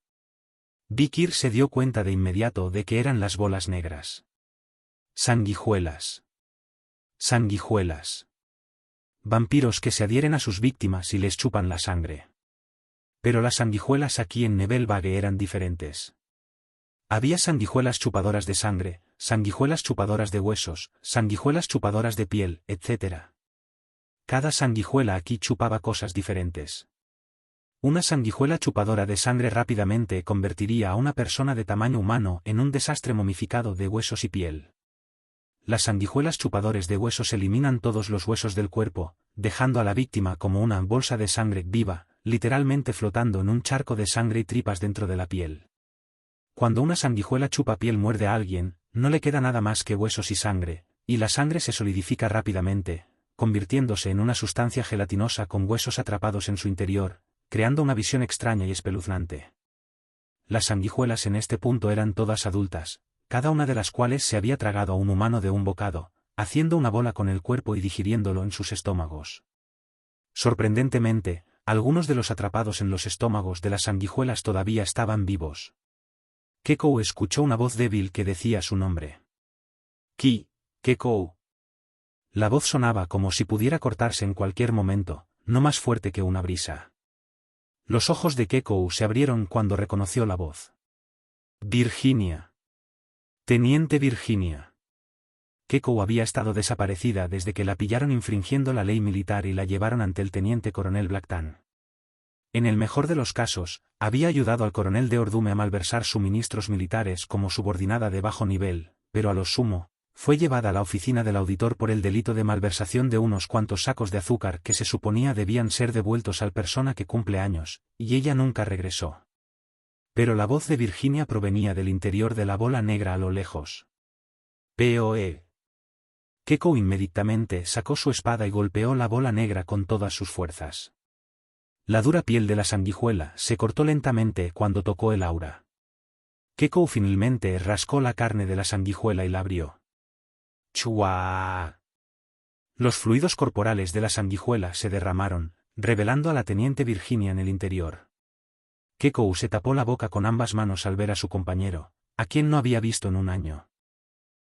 Vikir se dio cuenta de inmediato de que eran las bolas negras. Sanguijuelas. Sanguijuelas. Vampiros que se adhieren a sus víctimas y les chupan la sangre. Pero las sanguijuelas aquí en Nebelvague eran diferentes. Había sanguijuelas chupadoras de sangre, sanguijuelas chupadoras de huesos, sanguijuelas chupadoras de piel, etc. Cada sanguijuela aquí chupaba cosas diferentes. Una sanguijuela chupadora de sangre rápidamente convertiría a una persona de tamaño humano en un desastre momificado de huesos y piel. Las sanguijuelas chupadores de huesos eliminan todos los huesos del cuerpo, dejando a la víctima como una bolsa de sangre viva, literalmente flotando en un charco de sangre y tripas dentro de la piel. Cuando una sanguijuela chupa piel muerde a alguien, no le queda nada más que huesos y sangre, y la sangre se solidifica rápidamente, convirtiéndose en una sustancia gelatinosa con huesos atrapados en su interior, creando una visión extraña y espeluznante. Las sanguijuelas en este punto eran todas adultas, cada una de las cuales se había tragado a un humano de un bocado, haciendo una bola con el cuerpo y digiriéndolo en sus estómagos. Sorprendentemente, algunos de los atrapados en los estómagos de las sanguijuelas todavía estaban vivos. Kekou escuchó una voz débil que decía su nombre. Kekou. La voz sonaba como si pudiera cortarse en cualquier momento, no más fuerte que una brisa. Los ojos de Kekou se abrieron cuando reconoció la voz. Virginia. Teniente Virginia. Kekou había estado desaparecida desde que la pillaron infringiendo la ley militar y la llevaron ante el teniente coronel Blacktan. En el mejor de los casos, había ayudado al coronel de Ordume a malversar suministros militares como subordinada de bajo nivel, pero a lo sumo, Fue llevada a la oficina del auditor por el delito de malversación de unos cuantos sacos de azúcar que se suponía debían ser devueltos al persona que cumple años, y ella nunca regresó. Pero la voz de Virginia provenía del interior de la bola negra a lo lejos. «P.O.E.». Keiko inmediatamente sacó su espada y golpeó la bola negra con todas sus fuerzas. La dura piel de la sanguijuela se cortó lentamente cuando tocó el aura. Keiko finalmente rascó la carne de la sanguijuela y la abrió. ¡Chua! Los fluidos corporales de la sanguijuela se derramaron, revelando a la teniente Virginia en el interior. Keiko se tapó la boca con ambas manos al ver a su compañero, a quien no había visto en un año.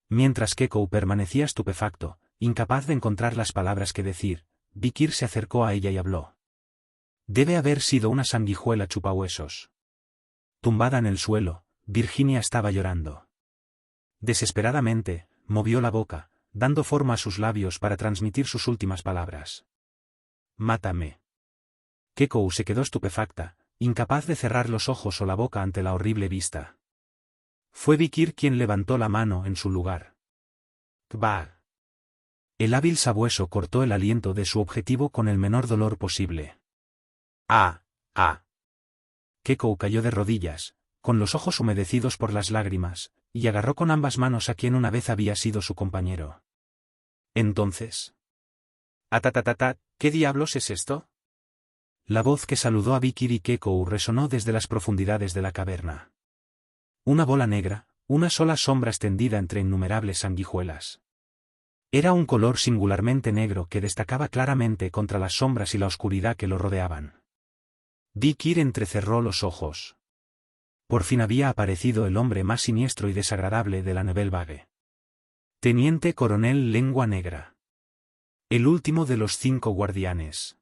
Mientras Keiko permanecía estupefacto, incapaz de encontrar las palabras que decir, Vikir se acercó a ella y habló. Debe haber sido una sanguijuela chupahuesos. Tumbada en el suelo, Virginia estaba llorando. Desesperadamente, movió la boca, dando forma a sus labios para transmitir sus últimas palabras. «Mátame». Keiko se quedó estupefacta, incapaz de cerrar los ojos o la boca ante la horrible vista. Fue Vikir quien levantó la mano en su lugar. «Kbar». El hábil sabueso cortó el aliento de su objetivo con el menor dolor posible. «¡Ah! ¡Ah!». Keiko cayó de rodillas, con los ojos humedecidos por las lágrimas, y agarró con ambas manos a quien una vez había sido su compañero. Entonces. «Atatatatá, ¿qué diablos es esto?». La voz que saludó a Vikir y Keiko resonó desde las profundidades de la caverna. Una bola negra, una sola sombra extendida entre innumerables sanguijuelas. Era un color singularmente negro que destacaba claramente contra las sombras y la oscuridad que lo rodeaban. Vikir entrecerró los ojos. Por fin había aparecido el hombre más siniestro y desagradable de la Nouvelle Vague. Teniente Coronel Lengua Negra. El último de los 5 guardianes.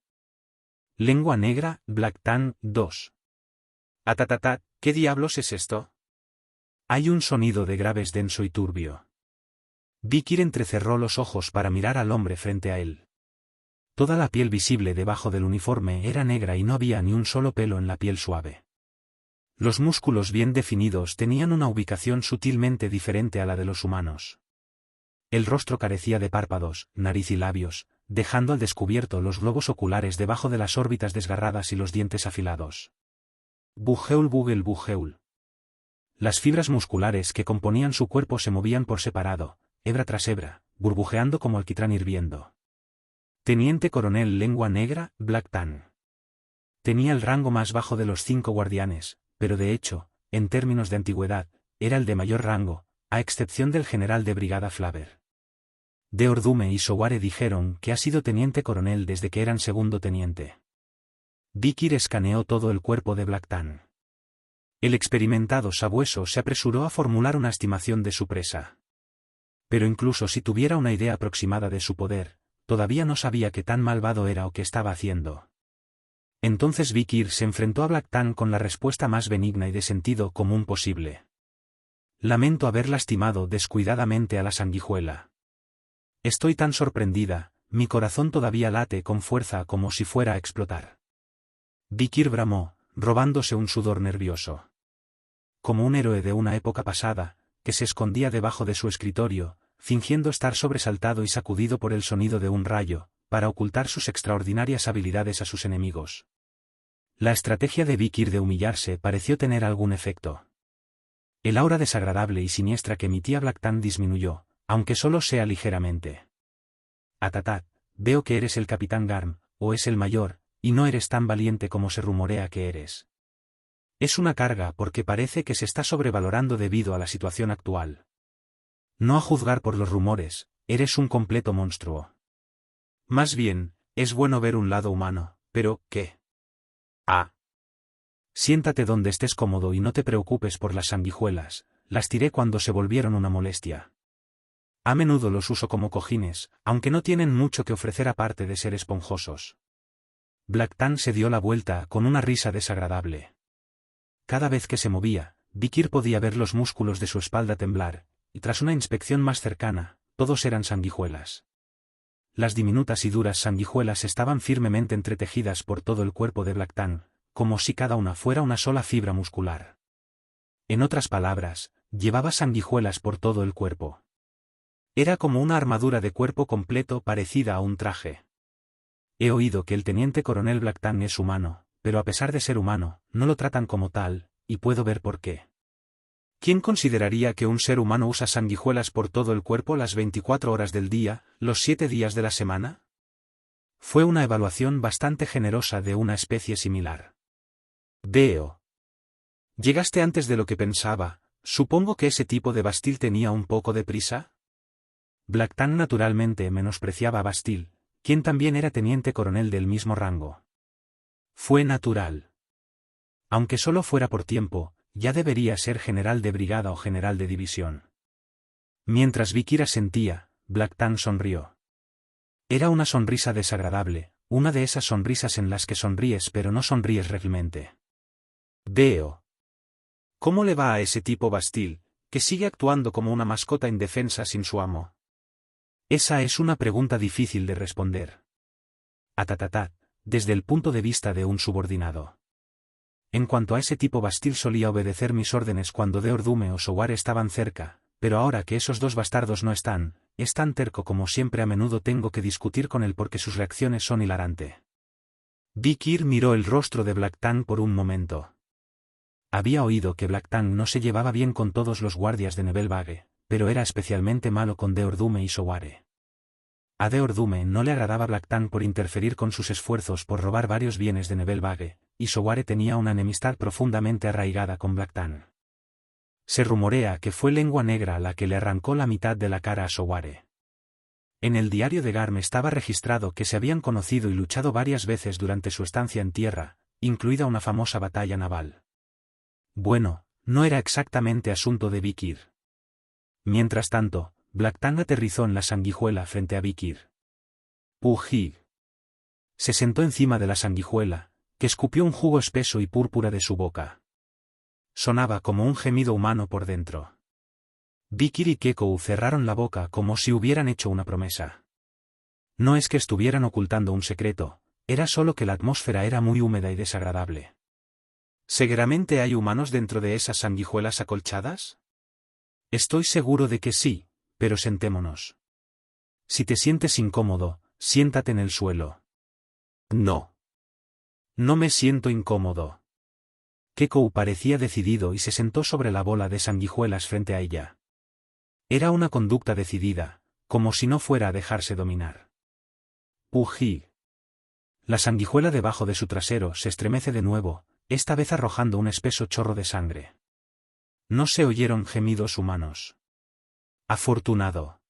Lengua Negra, Blacktan, 2. «Atatatá, ¿qué diablos es esto?». Hay un sonido de graves denso y turbio. Vikir entrecerró los ojos para mirar al hombre frente a él. Toda la piel visible debajo del uniforme era negra y no había ni un solo pelo en la piel suave. Los músculos bien definidos tenían una ubicación sutilmente diferente a la de los humanos. El rostro carecía de párpados, nariz y labios, dejando al descubierto los globos oculares debajo de las órbitas desgarradas y los dientes afilados. Bujeul bugel bujeul. Las fibras musculares que componían su cuerpo se movían por separado, hebra tras hebra, burbujeando como alquitrán hirviendo. Teniente Coronel Lengua Negra, Blacktan. Tenía el rango más bajo de los 5 guardianes, pero de hecho, en términos de antigüedad, era el de mayor rango, a excepción del general de brigada Flaver. Deordume y Soware dijeron que ha sido teniente coronel desde que eran segundo teniente. Vikir escaneó todo el cuerpo de Blacktan. El experimentado sabueso se apresuró a formular una estimación de su presa. Pero incluso si tuviera una idea aproximada de su poder, todavía no sabía qué tan malvado era o qué estaba haciendo. Entonces Vikir se enfrentó a Blacktan con la respuesta más benigna y de sentido común posible. «Lamento haber lastimado descuidadamente a la sanguijuela. Estoy tan sorprendida, mi corazón todavía late con fuerza como si fuera a explotar». Vikir bramó, robándose un sudor nervioso. Como un héroe de una época pasada, que se escondía debajo de su escritorio, fingiendo estar sobresaltado y sacudido por el sonido de un rayo, para ocultar sus extraordinarias habilidades a sus enemigos. La estrategia de Vikir de humillarse pareció tener algún efecto. El aura desagradable y siniestra que emitía Blacktan disminuyó, aunque solo sea ligeramente. «Atatat, veo que eres el capitán Garm, o es el mayor, y no eres tan valiente como se rumorea que eres. Es una carga porque parece que se está sobrevalorando debido a la situación actual. No a juzgar por los rumores, eres un completo monstruo. Más bien, es bueno ver un lado humano, pero, ¿qué? Ah. Siéntate donde estés cómodo y no te preocupes por las sanguijuelas, las tiré cuando se volvieron una molestia. A menudo los uso como cojines, aunque no tienen mucho que ofrecer aparte de ser esponjosos». Blacktan se dio la vuelta con una risa desagradable. Cada vez que se movía, Vikir podía ver los músculos de su espalda temblar, y tras una inspección más cercana, todos eran sanguijuelas. Las diminutas y duras sanguijuelas estaban firmemente entretejidas por todo el cuerpo de Blacktan, como si cada una fuera una sola fibra muscular. En otras palabras, llevaba sanguijuelas por todo el cuerpo. Era como una armadura de cuerpo completo parecida a un traje. He oído que el teniente coronel Blacktan es humano, pero a pesar de ser humano, no lo tratan como tal, y puedo ver por qué. ¿Quién consideraría que un ser humano usa sanguijuelas por todo el cuerpo las 24 horas del día, los 7 días de la semana? Fue una evaluación bastante generosa de una especie similar. Veo. Llegaste antes de lo que pensaba, supongo que ese tipo de Bastille tenía un poco de prisa. Blacktan naturalmente menospreciaba a Bastille, quien también era teniente coronel del mismo rango. Fue natural. Aunque solo fuera por tiempo, ya debería ser general de brigada o general de división. Mientras Vikir asentía, Blacktan sonrió. Era una sonrisa desagradable, una de esas sonrisas en las que sonríes pero no sonríes realmente. Veo. ¿Cómo le va a ese tipo Bastille, que sigue actuando como una mascota indefensa sin su amo? Esa es una pregunta difícil de responder. Atatatat, desde el punto de vista de un subordinado. En cuanto a ese tipo Bastille solía obedecer mis órdenes cuando Deordume o Soware estaban cerca, pero ahora que esos dos bastardos no están, es tan terco como siempre. A menudo tengo que discutir con él porque sus reacciones son hilarantes. Vikir miró el rostro de Blacktan por un momento. Había oído que Blacktan no se llevaba bien con todos los guardias de Nebelbage, pero era especialmente malo con Deordume y Soware. A Deordume no le agradaba Blacktan por interferir con sus esfuerzos por robar varios bienes de Nebelbage, y Soware tenía una enemistad profundamente arraigada con Blacktan. Se rumorea que fue Lengua Negra la que le arrancó la mitad de la cara a Soware. En el diario de Garm estaba registrado que se habían conocido y luchado varias veces durante su estancia en tierra, incluida una famosa batalla naval. Bueno, no era exactamente asunto de Vikir. Mientras tanto, Blacktan aterrizó en la sanguijuela frente a Vikir. Pujig. Se sentó encima de la sanguijuela, que escupió un jugo espeso y púrpura de su boca. Sonaba como un gemido humano por dentro. Vikir y Kekou cerraron la boca como si hubieran hecho una promesa. No es que estuvieran ocultando un secreto, era solo que la atmósfera era muy húmeda y desagradable. ¿Seguramente hay humanos dentro de esas sanguijuelas acolchadas? Estoy seguro de que sí, pero sentémonos. Si te sientes incómodo, siéntate en el suelo. No. No me siento incómodo. Kekou parecía decidido y se sentó sobre la bola de sanguijuelas frente a ella. Era una conducta decidida, como si no fuera a dejarse dominar. Pujig. La sanguijuela debajo de su trasero se estremece de nuevo, esta vez arrojando un espeso chorro de sangre. No se oyeron gemidos humanos. Afortunado.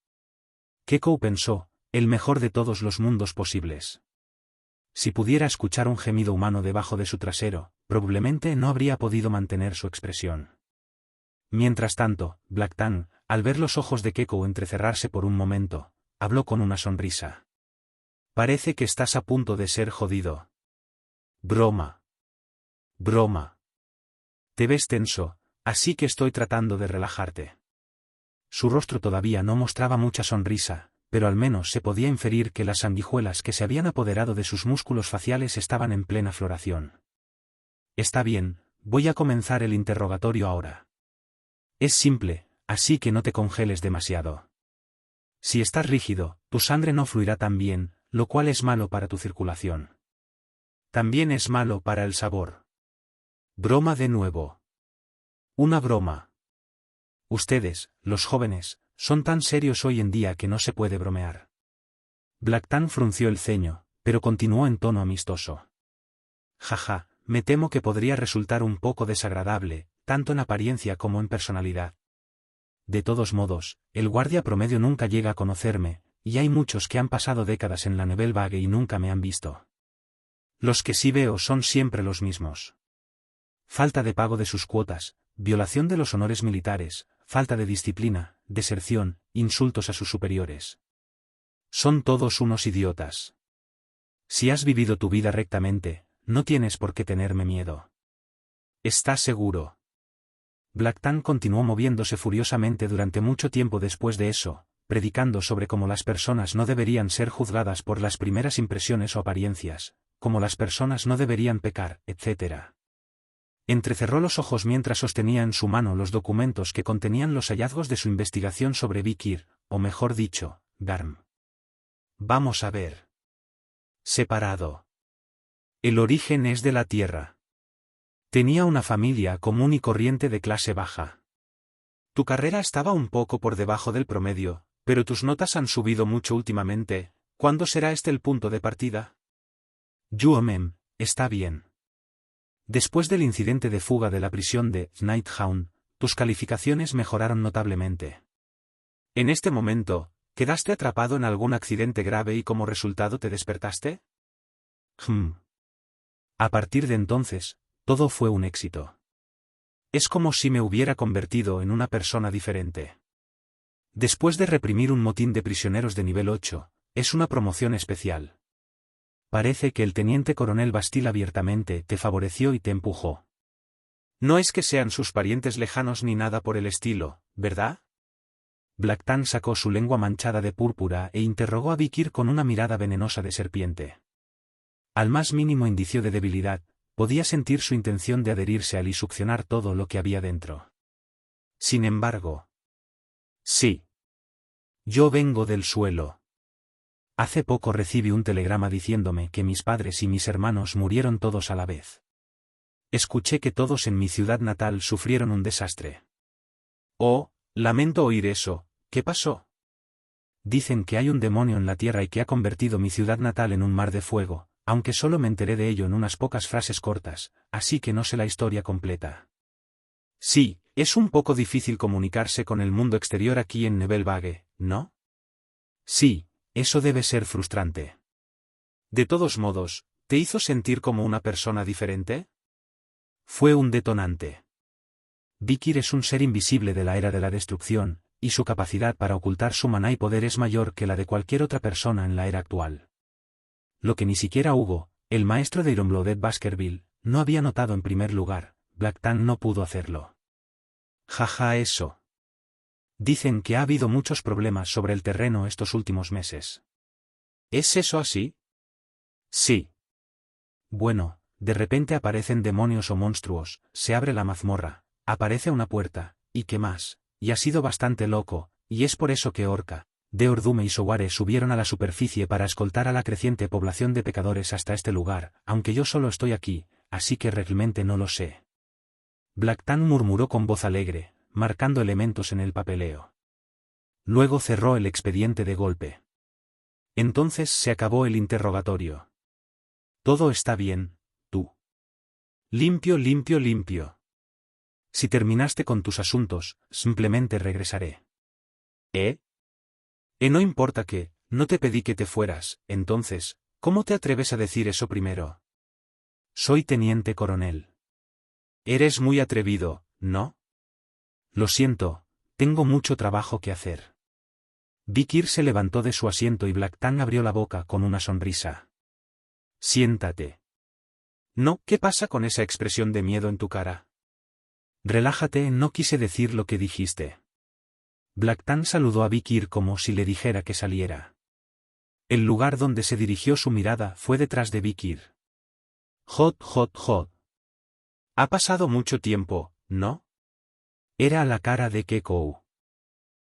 Kekou pensó, el mejor de todos los mundos posibles. Si pudiera escuchar un gemido humano debajo de su trasero, probablemente no habría podido mantener su expresión. Mientras tanto, Blacktan, al ver los ojos de Kekou entrecerrarse por un momento, habló con una sonrisa. Parece que estás a punto de ser jodido. Broma. Broma. Te ves tenso, así que estoy tratando de relajarte. Su rostro todavía no mostraba mucha sonrisa, pero al menos se podía inferir que las sanguijuelas que se habían apoderado de sus músculos faciales estaban en plena floración. Está bien, voy a comenzar el interrogatorio ahora. Es simple, así que no te congeles demasiado. Si estás rígido, tu sangre no fluirá tan bien, lo cual es malo para tu circulación. También es malo para el sabor. Broma de nuevo. Una broma. Ustedes, los jóvenes, son tan serios hoy en día que no se puede bromear. Blacktan frunció el ceño, pero continuó en tono amistoso. Jaja, me temo que podría resultar un poco desagradable, tanto en apariencia como en personalidad. De todos modos, el guardia promedio nunca llega a conocerme, y hay muchos que han pasado décadas en la Nebelbage y nunca me han visto. Los que sí veo son siempre los mismos. Falta de pago de sus cuotas, violación de los honores militares, falta de disciplina, deserción, insultos a sus superiores. Son todos unos idiotas. Si has vivido tu vida rectamente, no tienes por qué tenerme miedo. ¿Estás seguro? Blacktan continuó moviéndose furiosamente durante mucho tiempo después de eso, predicando sobre cómo las personas no deberían ser juzgadas por las primeras impresiones o apariencias, cómo las personas no deberían pecar, etc. Entrecerró los ojos mientras sostenía en su mano los documentos que contenían los hallazgos de su investigación sobre Vikir, o mejor dicho, Garm. Vamos a ver. Separado. El origen es de la tierra. Tenía una familia común y corriente de clase baja. Tu carrera estaba un poco por debajo del promedio, pero tus notas han subido mucho últimamente. ¿Cuándo será este el punto de partida? Yuomem, está bien. Después del incidente de fuga de la prisión de Nighthound, tus calificaciones mejoraron notablemente. En este momento, ¿quedaste atrapado en algún accidente grave y como resultado te despertaste? A partir de entonces, todo fue un éxito. Es como si me hubiera convertido en una persona diferente. Después de reprimir un motín de prisioneros de nivel 8, es una promoción especial. Parece que el teniente coronel Bastille abiertamente te favoreció y te empujó. No es que sean sus parientes lejanos ni nada por el estilo, ¿verdad? Blacktan sacó su lengua manchada de púrpura e interrogó a Vikir con una mirada venenosa de serpiente. Al más mínimo indicio de debilidad, podía sentir su intención de adherirse a él y succionar todo lo que había dentro. Sin embargo. Sí. Yo vengo del suelo. Hace poco recibí un telegrama diciéndome que mis padres y mis hermanos murieron todos a la vez. Escuché que todos en mi ciudad natal sufrieron un desastre. Oh, lamento oír eso, ¿qué pasó? Dicen que hay un demonio en la tierra y que ha convertido mi ciudad natal en un mar de fuego, aunque solo me enteré de ello en unas pocas frases cortas, así que no sé la historia completa. Sí, es un poco difícil comunicarse con el mundo exterior aquí en Nebelvague, ¿no? Sí, eso debe ser frustrante. De todos modos, ¿te hizo sentir como una persona diferente? Fue un detonante. Vikir es un ser invisible de la era de la destrucción, y su capacidad para ocultar su maná y poder es mayor que la de cualquier otra persona en la era actual. Lo que ni siquiera Hugo, el maestro de Ironblooded Baskerville, no había notado en primer lugar, Blacktan no pudo hacerlo. Jaja, eso. Dicen que ha habido muchos problemas sobre el terreno estos últimos meses. ¿Es eso así? Sí. Bueno, de repente aparecen demonios o monstruos, se abre la mazmorra, aparece una puerta, ¿y qué más? Y ha sido bastante loco, y es por eso que Orca, Deordume y Soware subieron a la superficie para escoltar a la creciente población de pecadores hasta este lugar, aunque yo solo estoy aquí, así que realmente no lo sé. Blacktan murmuró con voz alegre, marcando elementos en el papeleo. Luego cerró el expediente de golpe. Entonces se acabó el interrogatorio. Todo está bien, tú. Limpio, limpio, limpio. Si terminaste con tus asuntos, simplemente regresaré. ¿Eh? No importa que, no te pedí que te fueras, entonces, ¿cómo te atreves a decir eso primero? Soy teniente coronel. Eres muy atrevido, ¿no? Lo siento, tengo mucho trabajo que hacer. Vikir se levantó de su asiento y Blacktan abrió la boca con una sonrisa. Siéntate. No, ¿qué pasa con esa expresión de miedo en tu cara? Relájate, no quise decir lo que dijiste. Blacktan saludó a Vikir como si le dijera que saliera. El lugar donde se dirigió su mirada fue detrás de Vikir. Hot, hot, hot. Ha pasado mucho tiempo, ¿no? Era la cara de Kekou.